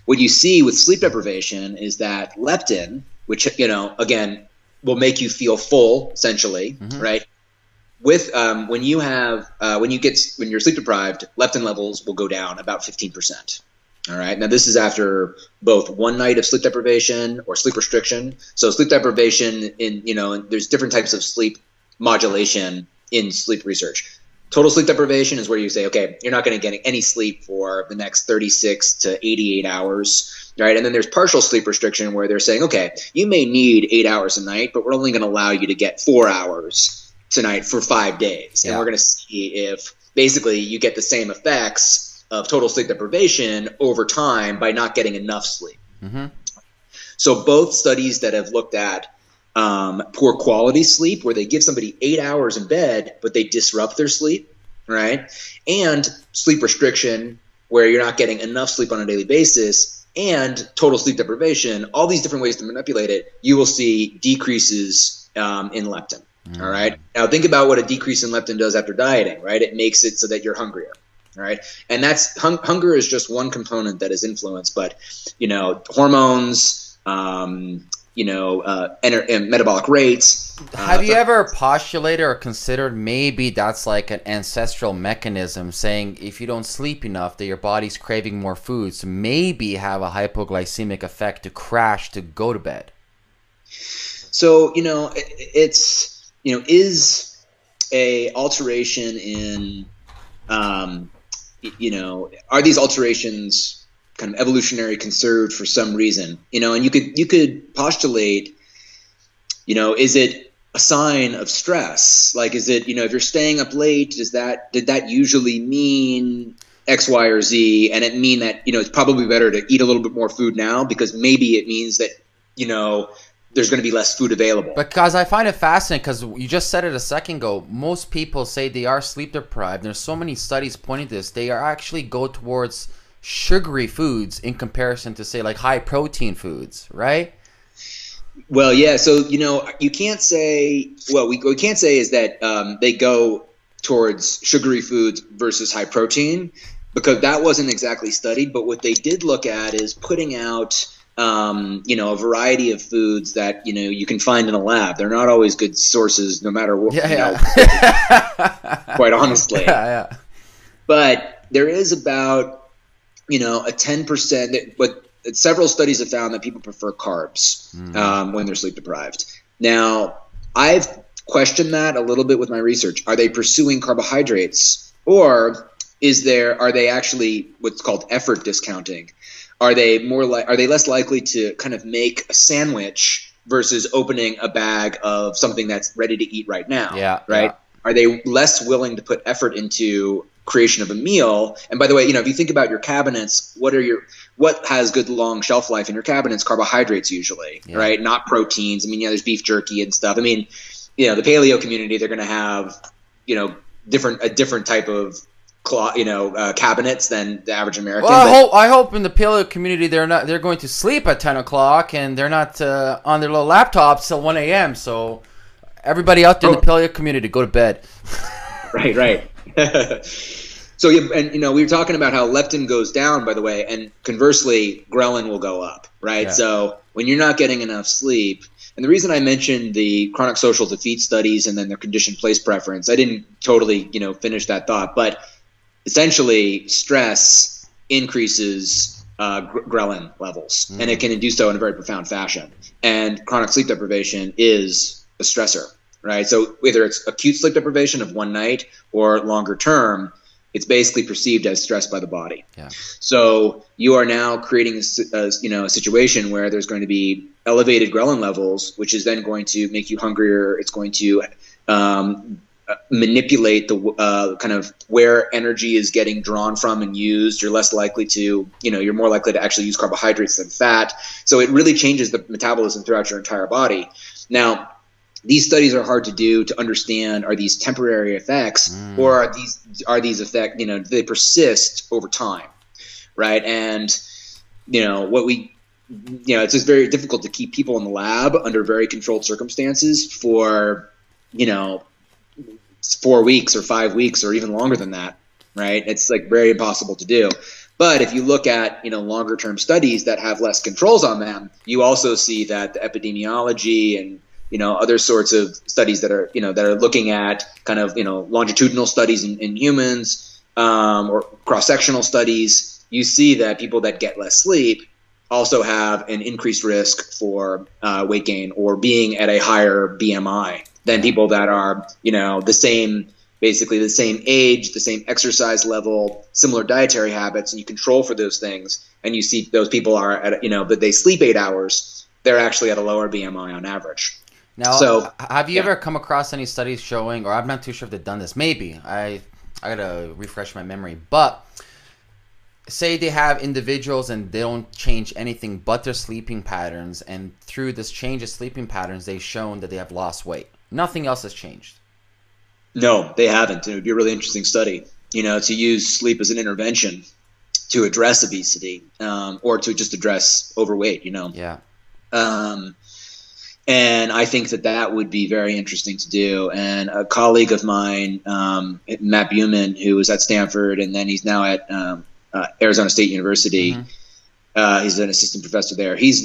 [SPEAKER 2] what you see with sleep deprivation is that leptin, which, again, will make you feel full, essentially, right? With when you're sleep deprived, leptin levels will go down about 15%. All right. Now this is after both one night of sleep deprivation or sleep restriction. So sleep deprivation there's different types of sleep modulation in sleep research. Total sleep deprivation is where you say, okay, you're not going to get any sleep for the next 36 to 88 hours. Right. And then there's partial sleep restriction where they're saying, okay, you may need 8 hours a night, but we're only going to allow you to get 4 hours tonight for 5 days. And we're going to see if basically you get the same effects of total sleep deprivation over time by not getting enough sleep. So both studies that have looked at poor quality sleep, where they give somebody 8 hours in bed, but they disrupt their sleep, right? And sleep restriction, where you're not getting enough sleep on a daily basis, and total sleep deprivation, all these different ways to manipulate it, you will see decreases in leptin. All right. Now think about what a decrease in leptin does after dieting, right? It makes it so that you're hungrier. All right. And that's hunger is just one component that is influenced, but hormones, and metabolic rates.
[SPEAKER 1] Have you ever postulated or considered maybe that's like an ancestral mechanism, saying if you don't sleep enough, that your body's craving more food, so maybe have a hypoglycemic effect to crash to go to bed?
[SPEAKER 2] So, it's is a alteration in, are these alterations kind of evolutionary conserved for some reason? And you could postulate, is it a sign of stress? Like, is it, if you're staying up late, did that usually mean X, Y, or Z? And it mean that, it's probably better to eat a little bit more food now, because maybe it means that, there's going to be less food available.
[SPEAKER 1] Because I find it fascinating, because you just said it a second ago, most people say they are sleep deprived. There's so many studies pointing to this. They are actually go towards sugary foods in comparison to, say, like high protein foods, right?
[SPEAKER 2] Well, yeah. So, you can't say, what we can't say is that they go towards sugary foods versus high protein, because that wasn't exactly studied. But what they did look at is putting out a variety of foods that, you can find in a lab. They're not always good sources, no matter what, quite honestly. But there is about, a 10%, but several studies have found that people prefer carbs when they're sleep deprived. Now, I've questioned that a little bit with my research. Are they pursuing carbohydrates, or are they actually what's called effort discounting? Are they less likely to kind of make a sandwich versus opening a bag of something that's ready to eat right now? Right? Yeah. Are they less willing to put effort into creation of a meal? And by the way, if you think about your cabinets, what has good long shelf life in your cabinets? Carbohydrates usually, right? Not proteins. There's beef jerky and stuff. The paleo community, they're going to have, a different type of cabinets than the average American.
[SPEAKER 1] Well, I hope in the paleo community they're going to sleep at 10 o'clock and they're not on their little laptops till 1 a.m. So everybody out there in the paleo community, go to bed.
[SPEAKER 2] Right. So yeah, and we were talking about how leptin goes down, by the way, and conversely, ghrelin will go up, right?
[SPEAKER 1] Yeah.
[SPEAKER 2] So when you're not getting enough sleep, and the reason I mentioned the chronic social defeat studies and then the conditioned place preference, I didn't totally, finish that thought, but essentially stress increases ghrelin levels, and it can do so in a very profound fashion. And chronic sleep deprivation is a stressor, right? So whether it's acute sleep deprivation of one night or longer term, it's basically perceived as stress by the body.
[SPEAKER 1] Yeah.
[SPEAKER 2] So you are now creating a situation where there's going to be elevated ghrelin levels, which is then going to make you hungrier. It's going to manipulate the kind of where energy is getting drawn from and used. You're less likely to, you're more likely to actually use carbohydrates than fat. So it really changes the metabolism throughout your entire body. Now, these studies are hard to do to understand. Are these temporary effects, or are these effects? Do they persist over time, right? And it's just very difficult to keep people in the lab under very controlled circumstances for 4 weeks or 5 weeks or even longer than that, right? It's like very impossible to do. But if you look at longer term studies that have less controls on them, you also see that the epidemiology and other sorts of studies that are looking at kind of, longitudinal studies in humans, or cross-sectional studies, you see that people that get less sleep also have an increased risk for weight gain or being at a higher BMI than people that are, basically the same age, the same exercise level, similar dietary habits, and you control for those things. And you see those people are at, but they sleep 8 hours, they're actually at a lower BMI on average.
[SPEAKER 1] Now, have you ever come across any studies showing, or I'm not too sure if they've done this, maybe, I gotta refresh my memory, but say they have individuals and they don't change anything but their sleeping patterns, and through this change of sleeping patterns, they've shown that they have lost weight. Nothing else has changed.
[SPEAKER 2] No, they haven't. It would be a really interesting study, to use sleep as an intervention to address obesity, or to just address overweight,
[SPEAKER 1] Yeah.
[SPEAKER 2] And I think that would be very interesting to do. And a colleague of mine, Matt Buman, who was at Stanford, and then he's now at Arizona State University. He's an assistant professor there. He's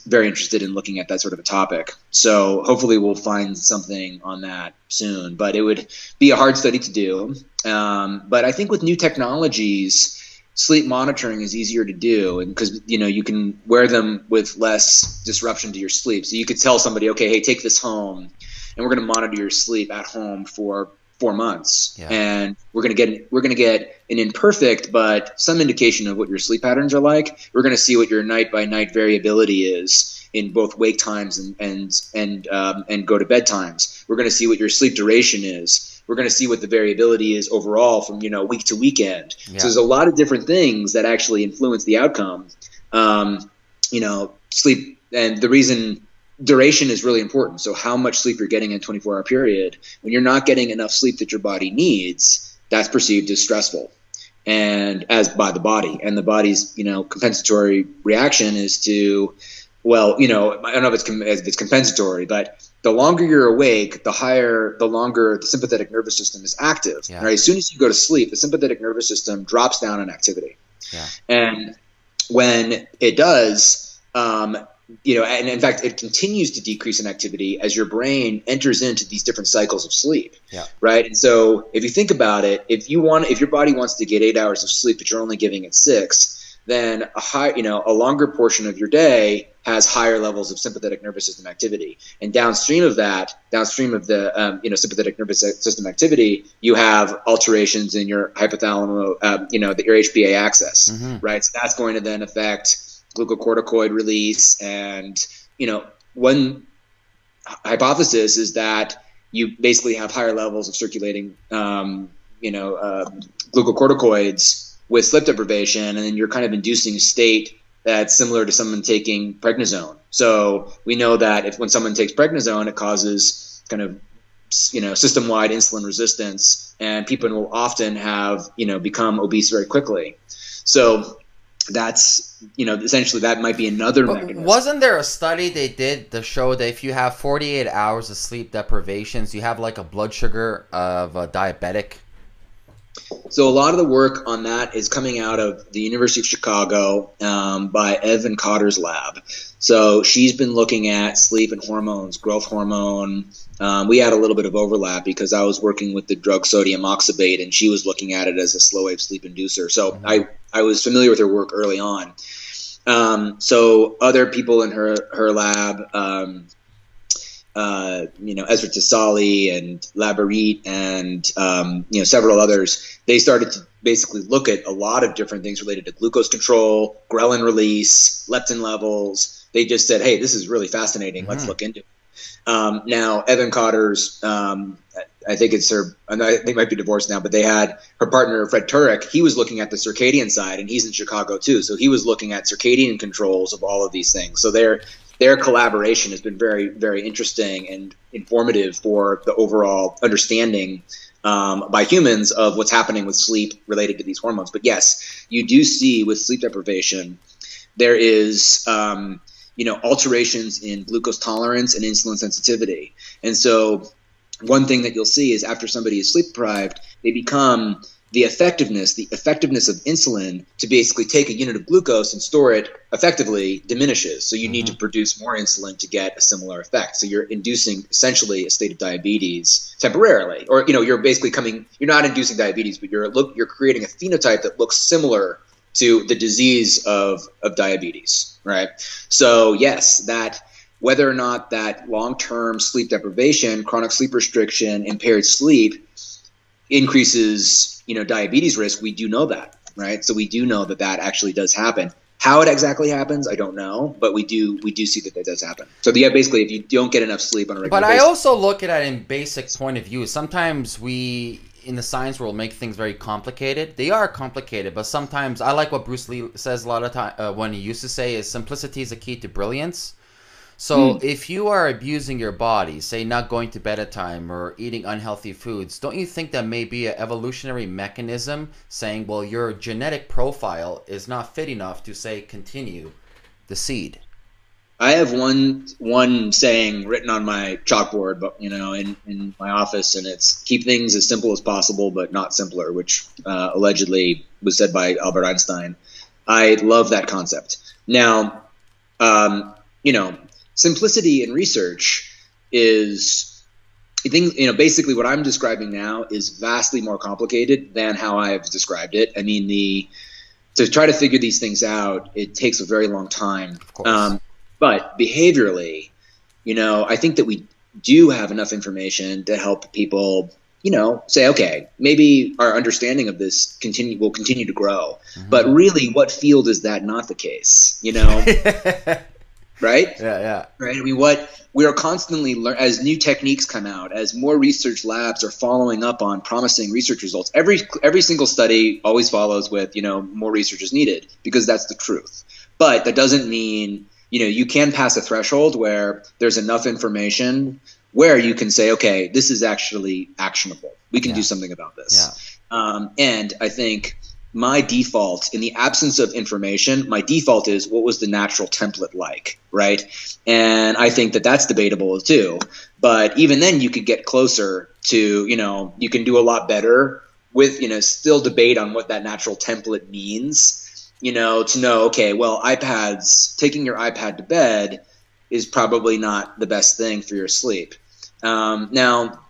[SPEAKER 2] very interested in looking at that sort of a topic. So hopefully we'll find something on that soon. But it would be a hard study to do. But I think with new technologies, sleep monitoring is easier to do, and because you can wear them with less disruption to your sleep. So you could tell somebody, okay, hey, take this home, and we're going to monitor your sleep at home for 4 months, and we're going to get an imperfect but some indication of what your sleep patterns are like. We're going to see what your night by night variability is in both wake times and go to bed times. We're going to see what your sleep duration is. We're going to see what the variability is overall from week to weekend. So there's a lot of different things that actually influence the outcome. Sleep, and the reason duration is really important. So how much sleep you're getting in a 24-hour period. When you're not getting enough sleep that your body needs, that's perceived as stressful, and as by the body. And the body's compensatory reaction is to, I don't know if it's compensatory, but the longer you're awake, the longer the sympathetic nervous system is active. Yeah. Right? As soon as you go to sleep, the sympathetic nervous system drops down in activity. Yeah. And when it does, and in fact, it continues to decrease in activity as your brain enters into these different cycles of sleep. Yeah. Right. And so if you think about it, if your body wants to get 8 hours of sleep, but you're only giving it 6, then a longer portion of your day has higher levels of sympathetic nervous system activity. And downstream of the sympathetic nervous system activity, you have alterations in your hypothalamus, your HPA axis, right? So that's going to then affect glucocorticoid release. And, one hypothesis is that you basically have higher levels of circulating, glucocorticoids with sleep deprivation, and then you're kind of inducing a state that's similar to someone taking prednisone. So we know that when someone takes prednisone, it causes kind of, system-wide insulin resistance, and people will often have, become obese very quickly. So that's, essentially that might be another mechanism.
[SPEAKER 1] Wasn't there a study they did to show that if you have 48 hours of sleep deprivations, you have like a blood sugar of a diabetic?
[SPEAKER 2] So a lot of the work on that is coming out of the University of Chicago by Evan Cotter's lab. So she's been looking at sleep and hormones, growth hormone. We had a little bit of overlap because I was working with the drug sodium oxybate, and she was looking at it as a slow wave sleep inducer. So I was familiar with her work early on. So other people in her lab, Ezra Tassali and Labarit and, several others, they started to basically look at a lot of different things related to glucose control, ghrelin release, leptin levels. They just said, hey, this is really fascinating. Let's look into it. Now, Evan Cotter's, I think it's her, they might be divorced now, but they had her partner, Fred Turek. He was looking at the circadian side, and he's in Chicago too. So he was looking at circadian controls of all of these things. So their collaboration has been very, very interesting and informative for the overall understanding by humans of what's happening with sleep related to these hormones. But yes, you do see with sleep deprivation, there is alterations in glucose tolerance and insulin sensitivity. And so one thing that you'll see is after somebody is sleep deprived, they become the effectiveness of insulin to basically take a unit of glucose and store it effectively diminishes. So you need to produce more insulin to get a similar effect. So you're inducing essentially a state of diabetes temporarily, or you're basically you're not inducing diabetes, but you're creating a phenotype that looks similar to the disease of diabetes, right? So yes, that whether or not that long-term sleep deprivation, chronic sleep restriction, impaired sleep increases diabetes risk, we do know that, right? So we do know that actually does happen. How it exactly happens, I don't know, but we do see that does happen. So yeah, basically, if you don't get enough sleep on a regular basis.
[SPEAKER 1] But I also look at it in basic point of view. Sometimes we, in the science world, make things very complicated. They are complicated, but sometimes I like what Bruce Lee says a lot of time when he used to say is simplicity is the key to brilliance. So if you are abusing your body, say not going to bed at time or eating unhealthy foods, don't you think that may be an evolutionary mechanism saying, well, your genetic profile is not fit enough to, say, continue the seed?
[SPEAKER 2] I have one saying written on my chalkboard, but in my office, and it's keep things as simple as possible, but not simpler, which allegedly was said by Albert Einstein. I love that concept. Now, simplicity in research is, basically what I'm describing now is vastly more complicated than how I've described it. I mean, to try to figure these things out, it takes a very long time.
[SPEAKER 1] Of course.
[SPEAKER 2] But behaviorally, I think that we do have enough information to help people, say, okay, maybe our understanding of this will continue to grow. But really, what field is that not the case? Right?
[SPEAKER 1] Yeah.
[SPEAKER 2] Right. I mean, we are constantly as new techniques come out, as more research labs are following up on promising research results. Every single study always follows with, more research is needed, because that's the truth. But that doesn't mean, you can pass a threshold where there's enough information where you can say, okay, this is actually actionable. We can do something about this. Yeah. And I think my default, in the absence of information, my default is what was the natural template like, right? And I think that that's debatable too. But even then, you could get closer to, you can do a lot better with, still debate on what that natural template means, to know, okay, well, taking your iPad to bed is probably not the best thing for your sleep. Now,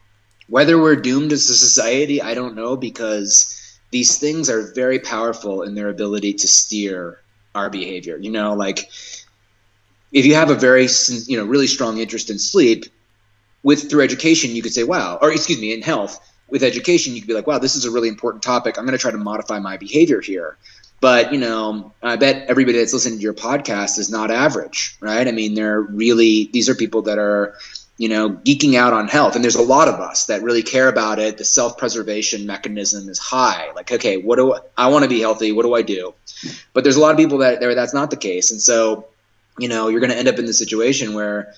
[SPEAKER 2] whether we're doomed as a society, I don't know, because these things are very powerful in their ability to steer our behavior. Like if you have a very, really strong interest in sleep, through education, you could say, wow, or excuse me, in health, with education, you could be like, wow, this is a really important topic. I'm going to try to modify my behavior here. But, I bet everybody that's listening to your podcast is not average, right? I mean, these are people that are, geeking out on health. And there's a lot of us that really care about it. The self-preservation mechanism is high. Like, okay, I want to be healthy. What do I do? But there's a lot of people that's not the case. And so, you're going to end up in the situation where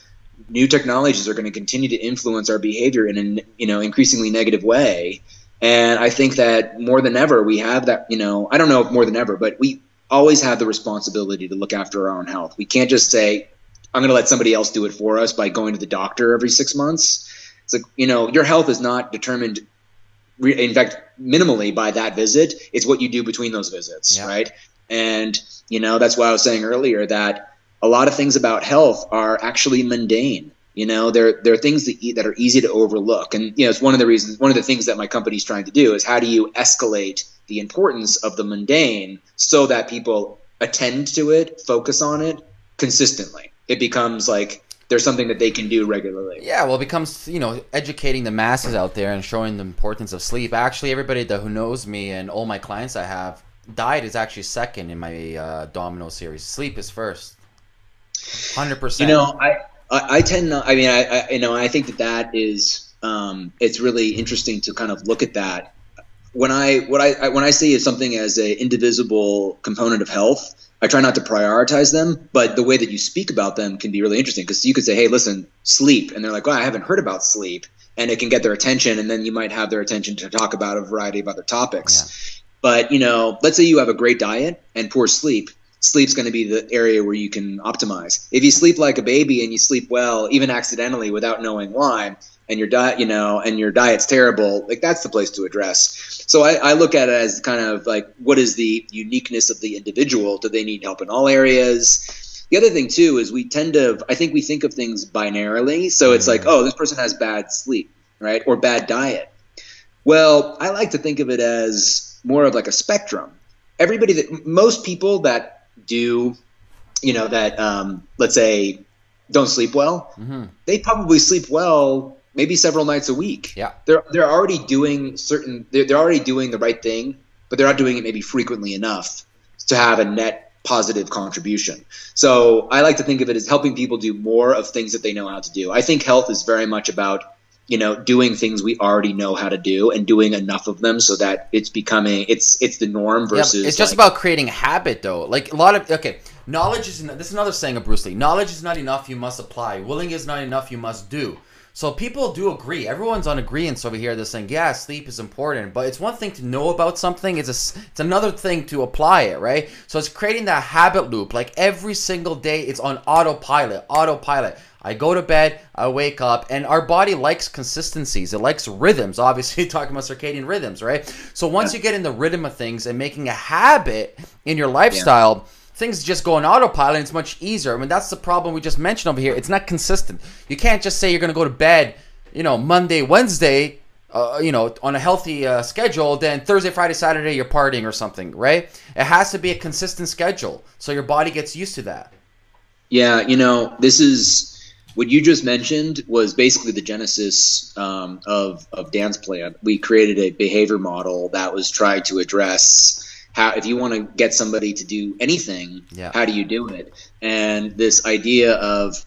[SPEAKER 2] new technologies are going to continue to influence our behavior in an, increasingly negative way. And I think that more than ever, we have that, I don't know if more than ever, but we always have the responsibility to look after our own health. We can't just say, I'm going to let somebody else do it for us by going to the doctor every 6 months. It's like, your health is not determined in fact, minimally by that visit. It's what you do between those visits,
[SPEAKER 1] Yeah.
[SPEAKER 2] right? And, that's why I was saying earlier that a lot of things about health are actually mundane. There are things that are easy to overlook. And, it's one of the things that my company's trying to do is how do you escalate the importance of the mundane so that people attend to it, focus on it consistently. It becomes like there's something that they can do regularly.
[SPEAKER 1] Yeah, well, it becomes, educating the masses out there and showing the importance of sleep. Actually, everybody who knows me and all my clients I have, diet is actually second in my domino series. Sleep is first. 100%.
[SPEAKER 2] I tend not. I mean, I think that is. It's really interesting to kind of look at that. When I see something as a indivisible component of health, I try not to prioritize them. But the way that you speak about them can be really interesting, because you could say, "Hey, listen, sleep," and they're like, "Well, I haven't heard about sleep," and it can get their attention, and then you might have their attention to talk about a variety of other topics.
[SPEAKER 1] Yeah.
[SPEAKER 2] But let's say you have a great diet and poor sleep. Sleep's going to be the area where you can optimize. If you sleep like a baby and you sleep well, even accidentally without knowing why, and your diet, and your diet's terrible, like that's the place to address. So I look at it as kind of like, what is the uniqueness of the individual? Do they need help in all areas? The other thing too is I think we think of things binarily. So it's like, oh, this person has bad sleep, right? Or bad diet. Well, I like to think of it as more of like a spectrum. Most people that do, let's say don't sleep well, they probably sleep well maybe several nights a week.
[SPEAKER 1] Yeah.
[SPEAKER 2] They're already doing they're already doing the right thing, but they're not doing it maybe frequently enough to have a net positive contribution. So I like to think of it as helping people do more of things that they know how to do. I think health is very much about doing things we already know how to do and doing enough of them so that it's becoming it's the norm versus.
[SPEAKER 1] Yeah, it's just about creating a habit, though. Like a lot of knowledge is this is another saying of Bruce Lee. Knowledge is not enough; you must apply. Willing is not enough; you must do. So people do agree. Everyone's on agreement over here. They're saying, yeah, sleep is important, but it's one thing to know about something. It's another thing to apply it, right? So it's creating that habit loop. Like every single day, it's on autopilot. I go to bed, I wake up, and our body likes consistencies. It likes rhythms. Obviously, talking about circadian rhythms, right? So once you get in the rhythm of things and making a habit in your lifestyle, things just go on autopilot, and it's much easier. I mean, that's the problem we just mentioned over here. It's not consistent. You can't just say you're going to go to bed, Monday, Wednesday, on a healthy schedule, then Thursday, Friday, Saturday, you're partying or something, right? It has to be a consistent schedule so your body gets used to that.
[SPEAKER 2] Yeah, this is what you just mentioned was basically the genesis of Dan's plan. We created a behavior model that was trying to address how, if you want to get somebody to do anything, how do you do it? And this idea of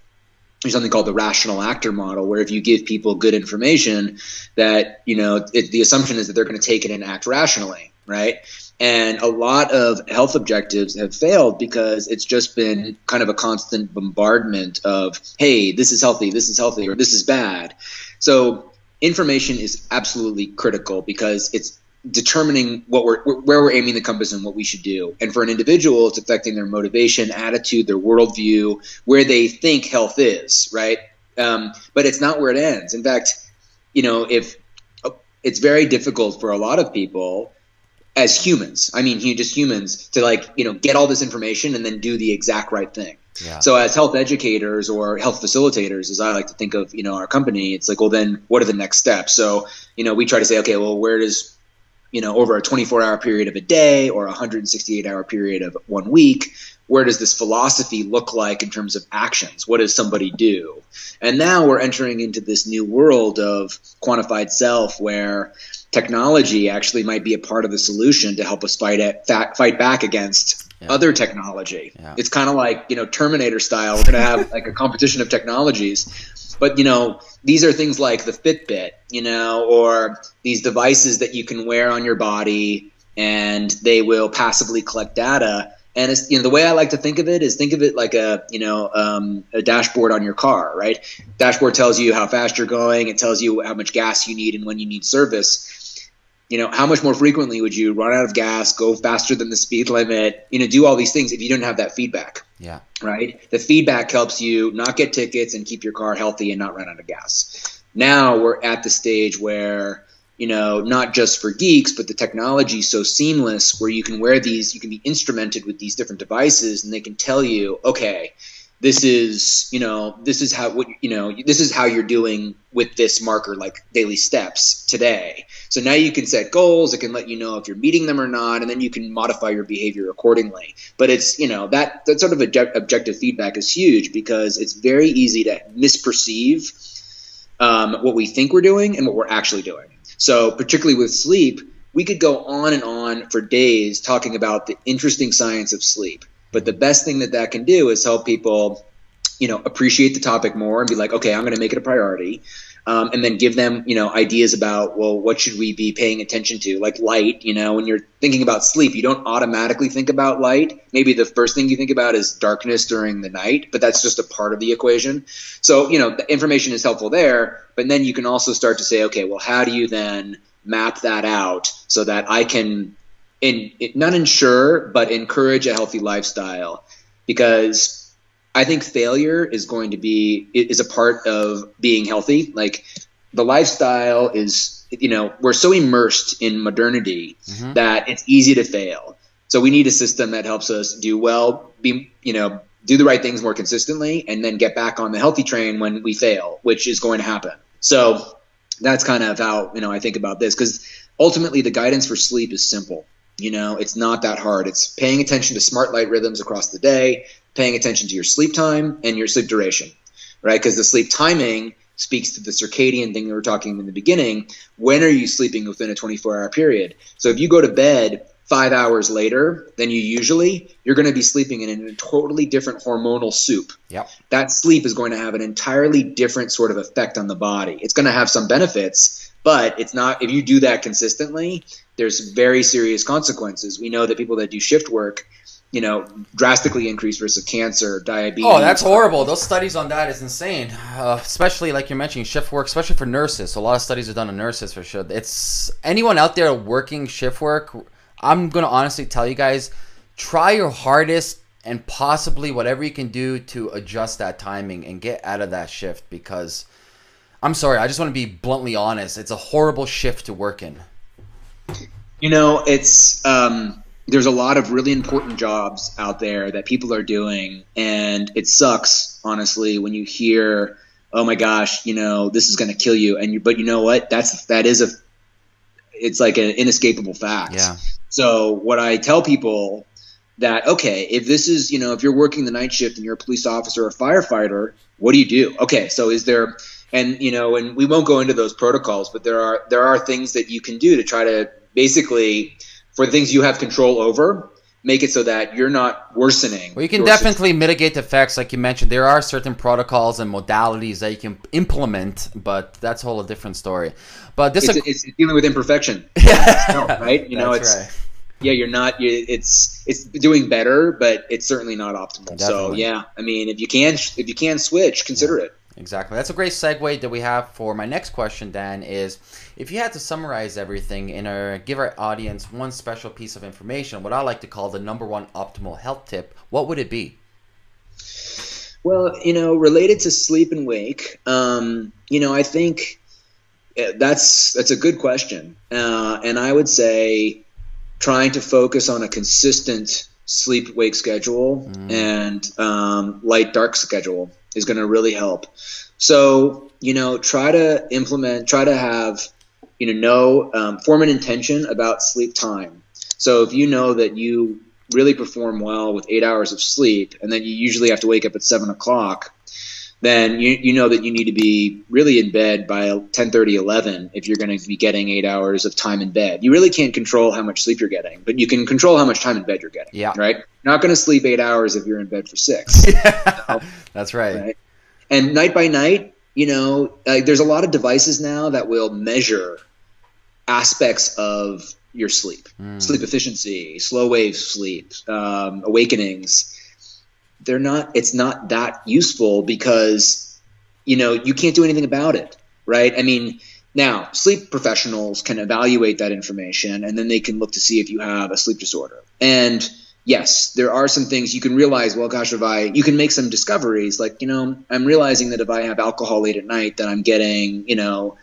[SPEAKER 2] there's something called the rational actor model, where if you give people good information, that the assumption is that they're going to take it and act rationally, right? And a lot of health objectives have failed because it's just been kind of a constant bombardment of, hey, this is healthy, or this is bad. So information is absolutely critical because it's determining where we're aiming the compass and what we should do. And for an individual, it's affecting their motivation, attitude, their worldview, where they think health is, right? But it's not where it ends. In fact, if it's very difficult for a lot of people as humans, just humans, to get all this information and then do the exact right thing. Yeah. So as health educators or health facilitators, as I like to think of, our company, it's like, well, then what are the next steps? So, we try to say, okay, well, where does, over a 24-hour period of a day or a 168-hour period of 1 week, where does this philosophy look like in terms of actions? What does somebody do? And now we're entering into this new world of quantified self, where technology actually might be a part of the solution to help us fight back against other technology. Yeah. It's kind of like, Terminator style. We're going to have like a competition of technologies. But, these are things like the Fitbit, or these devices that you can wear on your body and they will passively collect data. And it's, the way I like to think of it is like a dashboard on your car, right? Dashboard tells you how fast you're going. It tells you how much gas you need and when you need service. How much more frequently would you run out of gas, go faster than the speed limit, do all these things if you don't have that feedback? Yeah. Right? The feedback helps you not get tickets and keep your car healthy and not run out of gas. Now we're at the stage where not just for geeks, but the technology is so seamless where you can wear these, you can be instrumented with these different devices, and they can tell you, okay, this is how you're doing with this marker, like daily steps today. So now you can set goals. It can let you know if you're meeting them or not, and then you can modify your behavior accordingly. But it's, that sort of objective feedback is huge, because it's very easy to misperceive what we think we're doing and what we're actually doing. So particularly with sleep, we could go on and on for days talking about the interesting science of sleep. But the best thing that can do is help people, appreciate the topic more and be like, okay, I'm going to make it a priority. And then give them, ideas about, well, what should we be paying attention to? Like light, when you're thinking about sleep, you don't automatically think about light. Maybe the first thing you think about is darkness during the night, but that's just a part of the equation. So, the information is helpful there, but then you can also start to say, okay, well, how do you then map that out so that I can not ensure, but encourage a healthy lifestyle? Because I think failure is a part of being healthy. Like the lifestyle is, we're so immersed in modernity that it's easy to fail. So we need a system that helps us do well, do the right things more consistently, and then get back on the healthy train when we fail, which is going to happen. So that's kind of how, I think about this, because ultimately the guidance for sleep is simple. It's not that hard. It's paying attention to smart light rhythms across the day, paying attention to your sleep time and your sleep duration, right? Because the sleep timing speaks to the circadian thing we were talking in the beginning. When are you sleeping within a 24-hour period? So if you go to bed 5 hours later than you're going to be sleeping in a totally different hormonal soup.
[SPEAKER 1] Yep.
[SPEAKER 2] That sleep is going to have an entirely different sort of effect on the body. It's going to have some benefits, but it's not, if you do that consistently, there's very serious consequences. We know that people that do shift work, drastically increase risk of cancer, diabetes.
[SPEAKER 1] Oh, that's horrible. Those studies on that is insane. Especially like you're mentioning shift work, especially for nurses. So a lot of studies are done on nurses for sure. It's anyone out there working shift work, I'm going to honestly tell you guys, try your hardest and possibly whatever you can do to adjust that timing and get out of that shift, because I'm sorry, I just want to be bluntly honest. It's a horrible shift to work in.
[SPEAKER 2] It's there's a lot of really important jobs out there that people are doing, and it sucks, honestly, when you hear, oh my gosh, this is going to kill you, but you know what? It's like an inescapable fact.
[SPEAKER 1] Yeah.
[SPEAKER 2] So what I tell people that, okay, if this is, if you're working the night shift and you're a police officer or a firefighter, what do you do? Okay, so is there, and and we won't go into those protocols, but there are things that you can do to try to basically, for the things you have control over, make it so that you're not worsening.
[SPEAKER 1] Well, you can definitely mitigate the effects, like you mentioned. There are certain protocols and modalities that you can implement, but that's a whole different story. But it's
[SPEAKER 2] dealing with imperfection, right?
[SPEAKER 1] Right.
[SPEAKER 2] Yeah, it's doing better, but it's certainly not optimal. Definitely. So yeah, I mean, if you can switch, consider it.
[SPEAKER 1] Exactly. That's a great segue that we have for my next question, Dan, is if you had to summarize everything and give our audience one special piece of information, what I like to call the #1 optimal health tip, what would it be?
[SPEAKER 2] Well, related to sleep and wake, I think that's a good question. And I would say trying to focus on a consistent sleep-wake schedule and light-dark schedule is going to really help. So, try to have, form an intention about sleep time. So if you know that you really perform well with 8 hours of sleep, and then you usually have to wake up at 7 o'clock, then you know that you need to be really in bed by 10:30, 11 if you're going to be getting 8 hours of time in bed. You really can't control how much sleep you're getting, but you can control how much time in bed you're getting.
[SPEAKER 1] Yeah.
[SPEAKER 2] Right? You're not going to sleep 8 hours if you're in bed for 6.
[SPEAKER 1] That's right.
[SPEAKER 2] And night by night, there's a lot of devices now that will measure aspects of your sleep, sleep efficiency, slow wave sleep, awakenings. It's not that useful because, you can't do anything about it, right? I mean, now sleep professionals can evaluate that information, and then they can look to see if you have a sleep disorder. And yes, there are some things you can realize, well, gosh, you can make some discoveries like, I'm realizing that if I have alcohol late at night, that I'm getting,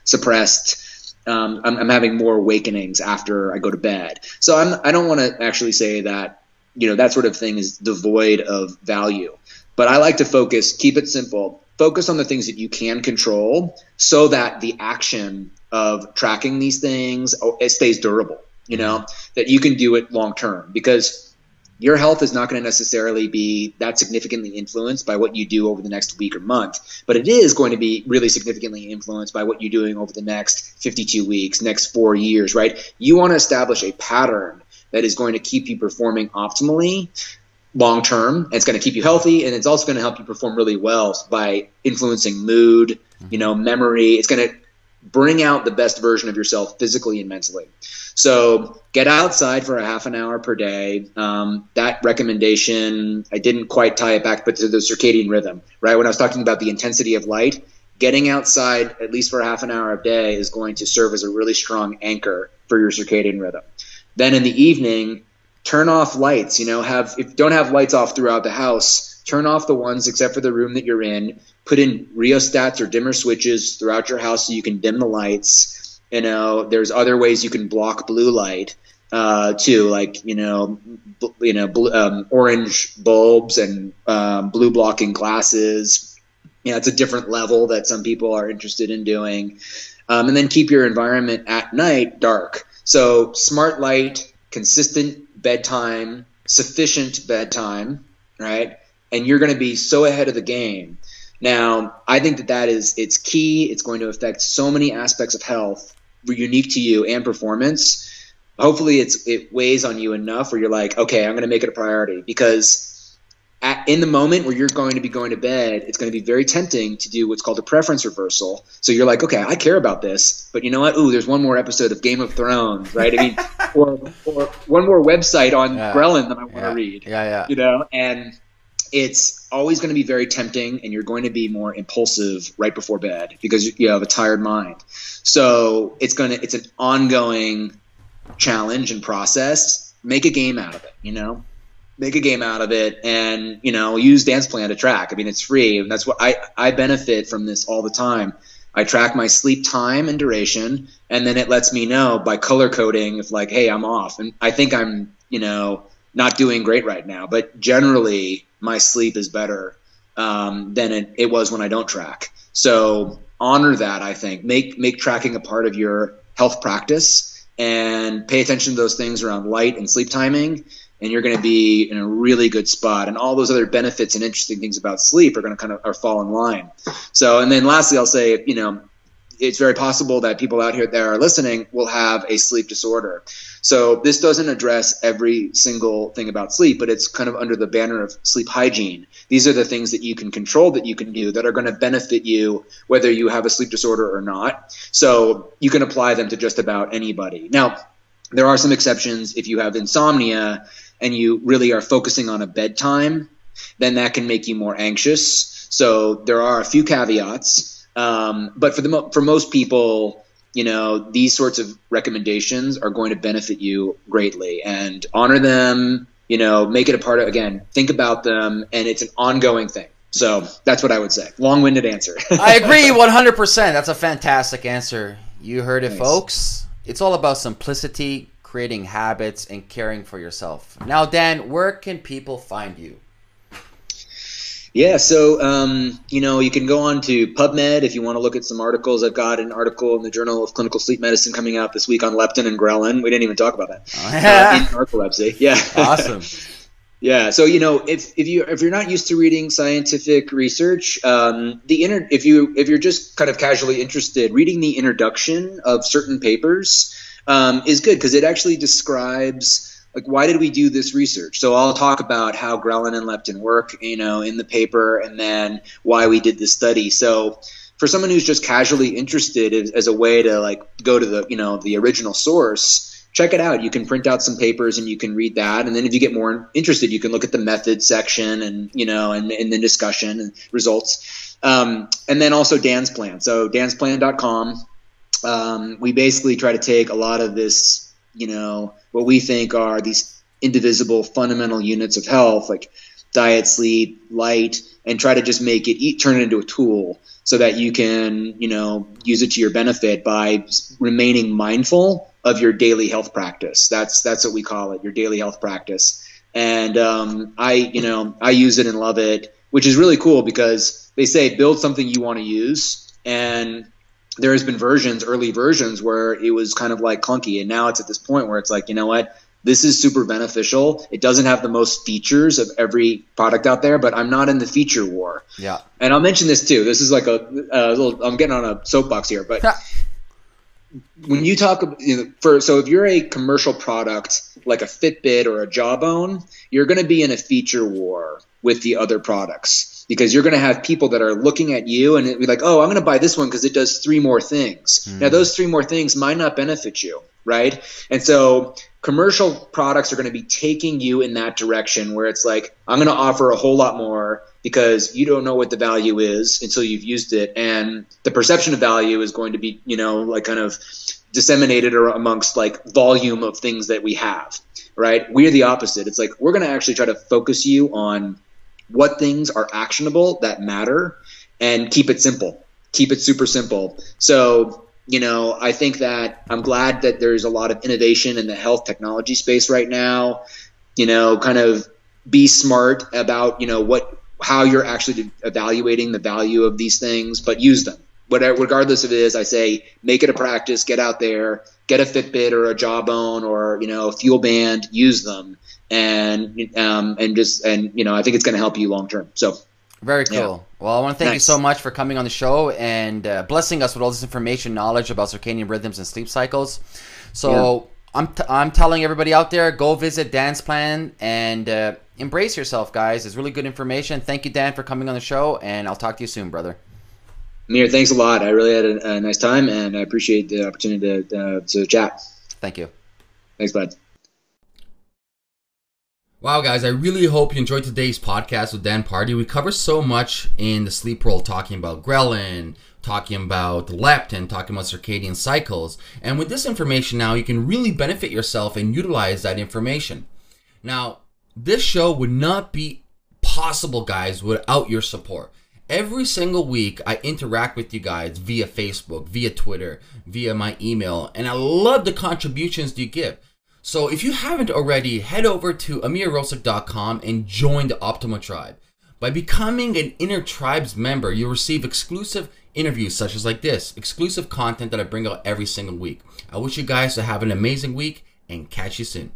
[SPEAKER 2] suppressed I'm having more awakenings after I go to bed. So I don't want to actually say that, that sort of thing is devoid of value. But I like to focus, keep it simple, focus on the things that you can control so that the action of tracking these things, it stays durable, that you can do it long term, because your health is not going to necessarily be that significantly influenced by what you do over the next week or month, but it is going to be really significantly influenced by what you're doing over the next 52 weeks, next 4 years, right? You want to establish a pattern that is going to keep you performing optimally long term. It's going to keep you healthy, and it's also going to help you perform really well by influencing mood, memory. It's going to bring out the best version of yourself physically and mentally. So get outside for a half an hour per day. That recommendation, I didn't quite tie it back, but to the circadian rhythm, right? When I was talking about the intensity of light, getting outside at least for a half an hour a day is going to serve as a really strong anchor for your circadian rhythm. Then in the evening, turn off lights. If don't have lights off throughout the house, turn off the ones except for the room that you're in. Put in rheostats or dimmer switches throughout your house so you can dim the lights. There's other ways you can block blue light too, like orange bulbs and blue blocking glasses. It's a different level that some people are interested in doing. And then keep your environment at night dark. So smart light, consistent bedtime, sufficient bedtime, right? And you're going to be so ahead of the game. Now, I think it's key. It's going to affect so many aspects of health, unique to you and performance. Hopefully it weighs on you enough where you're like, okay, I'm going to make it a priority, because in the moment where you're going to be going to bed, it's going to be very tempting to do what's called a preference reversal. So you're like, okay, I care about this, but you know what? Ooh, there's one more episode of Game of Thrones, right? I mean, or one more website on Ghrelin that I want to read. And it's always going to be very tempting, and you're going to be more impulsive right before bed because you have a tired mind. So it's an ongoing challenge and process. Make a game out of it, Make a game out of it, and use Dance Plan to track. I mean, it's free, and that's what I benefit from this all the time. I track my sleep time and duration, and then it lets me know by color coding if like, hey, I'm off, and I think I'm not doing great right now. But generally, my sleep is better than it was when I don't track. So honor that. I think make tracking a part of your health practice, and pay attention to those things around light and sleep timing. And you're going to be in a really good spot, and all those other benefits and interesting things about sleep are going to fall in line. So, and then lastly, I'll say, it's very possible that people out here that are listening will have a sleep disorder. So this doesn't address every single thing about sleep, but it's kind of under the banner of sleep hygiene. These are the things that you can control, that you can do, that are going to benefit you whether you have a sleep disorder or not. So you can apply them to just about anybody. Now, there are some exceptions. If you have insomnia and you really are focusing on a bedtime, then that can make you more anxious. So there are a few caveats. But for most people, these sorts of recommendations are going to benefit you greatly, and honor them, make it a part of, again, think about them, and it's an ongoing thing. So that's what I would say. Long-winded answer.
[SPEAKER 1] I agree 100%. That's a fantastic answer. You heard it,
[SPEAKER 2] Thanks.
[SPEAKER 1] Folks. It's all about simplicity, creating habits, and caring for yourself. Now, Dan, where can people find you?
[SPEAKER 2] Yeah, so, you can go on to PubMed if you want to look at some articles. I've got an article in the Journal of Clinical Sleep Medicine coming out this week on leptin and ghrelin. We didn't even talk about that. In narcolepsy. Yeah.
[SPEAKER 1] Awesome.
[SPEAKER 2] Yeah. So, if you're not used to reading scientific research, if you're just kind of casually interested, reading the introduction of certain papers is good, because it actually describes, like, why did we do this research? So I'll talk about how ghrelin and leptin work, in the paper, and then why we did this study. So for someone who's just casually interested as a way to go to the original source, check it out. You can print out some papers and you can read that. And then if you get more interested, you can look at the methods section and the discussion and results. And then also Dan's Plan. So dansplan.com. We basically try to take a lot of this, what we think are these indivisible fundamental units of health, like diet, sleep, light, and try to just make it turn it into a tool so that you can, use it to your benefit by remaining mindful of your daily health practice. That's what we call it, your daily health practice. And I use it and love it, which is really cool because they say build something you want to use. And there has been early versions where it was kind of like clunky. And now it's at this point where it's like, you know what? This is super beneficial. It doesn't have the most features of every product out there, but I'm not in the feature war.
[SPEAKER 1] Yeah.
[SPEAKER 2] And I'll mention this too. This is like a little, I'm getting on a soapbox here, but when you talk, so if you're a commercial product like a Fitbit or a Jawbone, you're going to be in a feature war with the other products because you're going to have people that are looking at you and be like, oh, I'm going to buy this one because it does 3 more things. Now, those 3 more things might not benefit you, right? And so commercial products are going to be taking you in that direction where it's like, I'm going to offer a whole lot more because you don't know what the value is until you've used it. And the perception of value is going to be, like kind of disseminated amongst like volume of things that we have, right? We're the opposite. It's like, we're going to actually try to focus you on what things are actionable that matter and keep it simple, keep it super simple. So, I think that I'm glad that there's a lot of innovation in the health technology space right now, kind of be smart about, how you're actually evaluating the value of these things, but use them. Regardless of it is, I say, make it a practice, get out there, get a Fitbit or a Jawbone or, a Fuel Band, use them. And I think it's going to help you long term. So.
[SPEAKER 1] Very cool. Yeah. Well, I want to thank you so much for coming on the show and blessing us with all this information, knowledge about circadian rhythms and sleep cycles. So I'm telling everybody out there, go visit Dan's plan and embrace yourself, guys. It's really good information. Thank you, Dan, for coming on the show, and I'll talk to you soon, brother.
[SPEAKER 2] Amir, thanks a lot. I really had a nice time, and I appreciate the opportunity to chat.
[SPEAKER 1] Thank you.
[SPEAKER 2] Thanks, bud.
[SPEAKER 1] Wow, guys, I really hope you enjoyed today's podcast with Dan Pardi. We cover so much in the sleep world, talking about Ghrelin, talking about leptin, talking about circadian cycles. And with this information now, you can really benefit yourself and utilize that information. Now, this show would not be possible, guys, without your support. Every single week, I interact with you guys via Facebook, via Twitter, via my email, and I love the contributions you give. So if you haven't already, head over to amirrosic.com and join the Optimal Tribe. By becoming an Inner Tribes member, you'll receive exclusive interviews such as like this, exclusive content that I bring out every single week. I wish you guys to have an amazing week and catch you soon.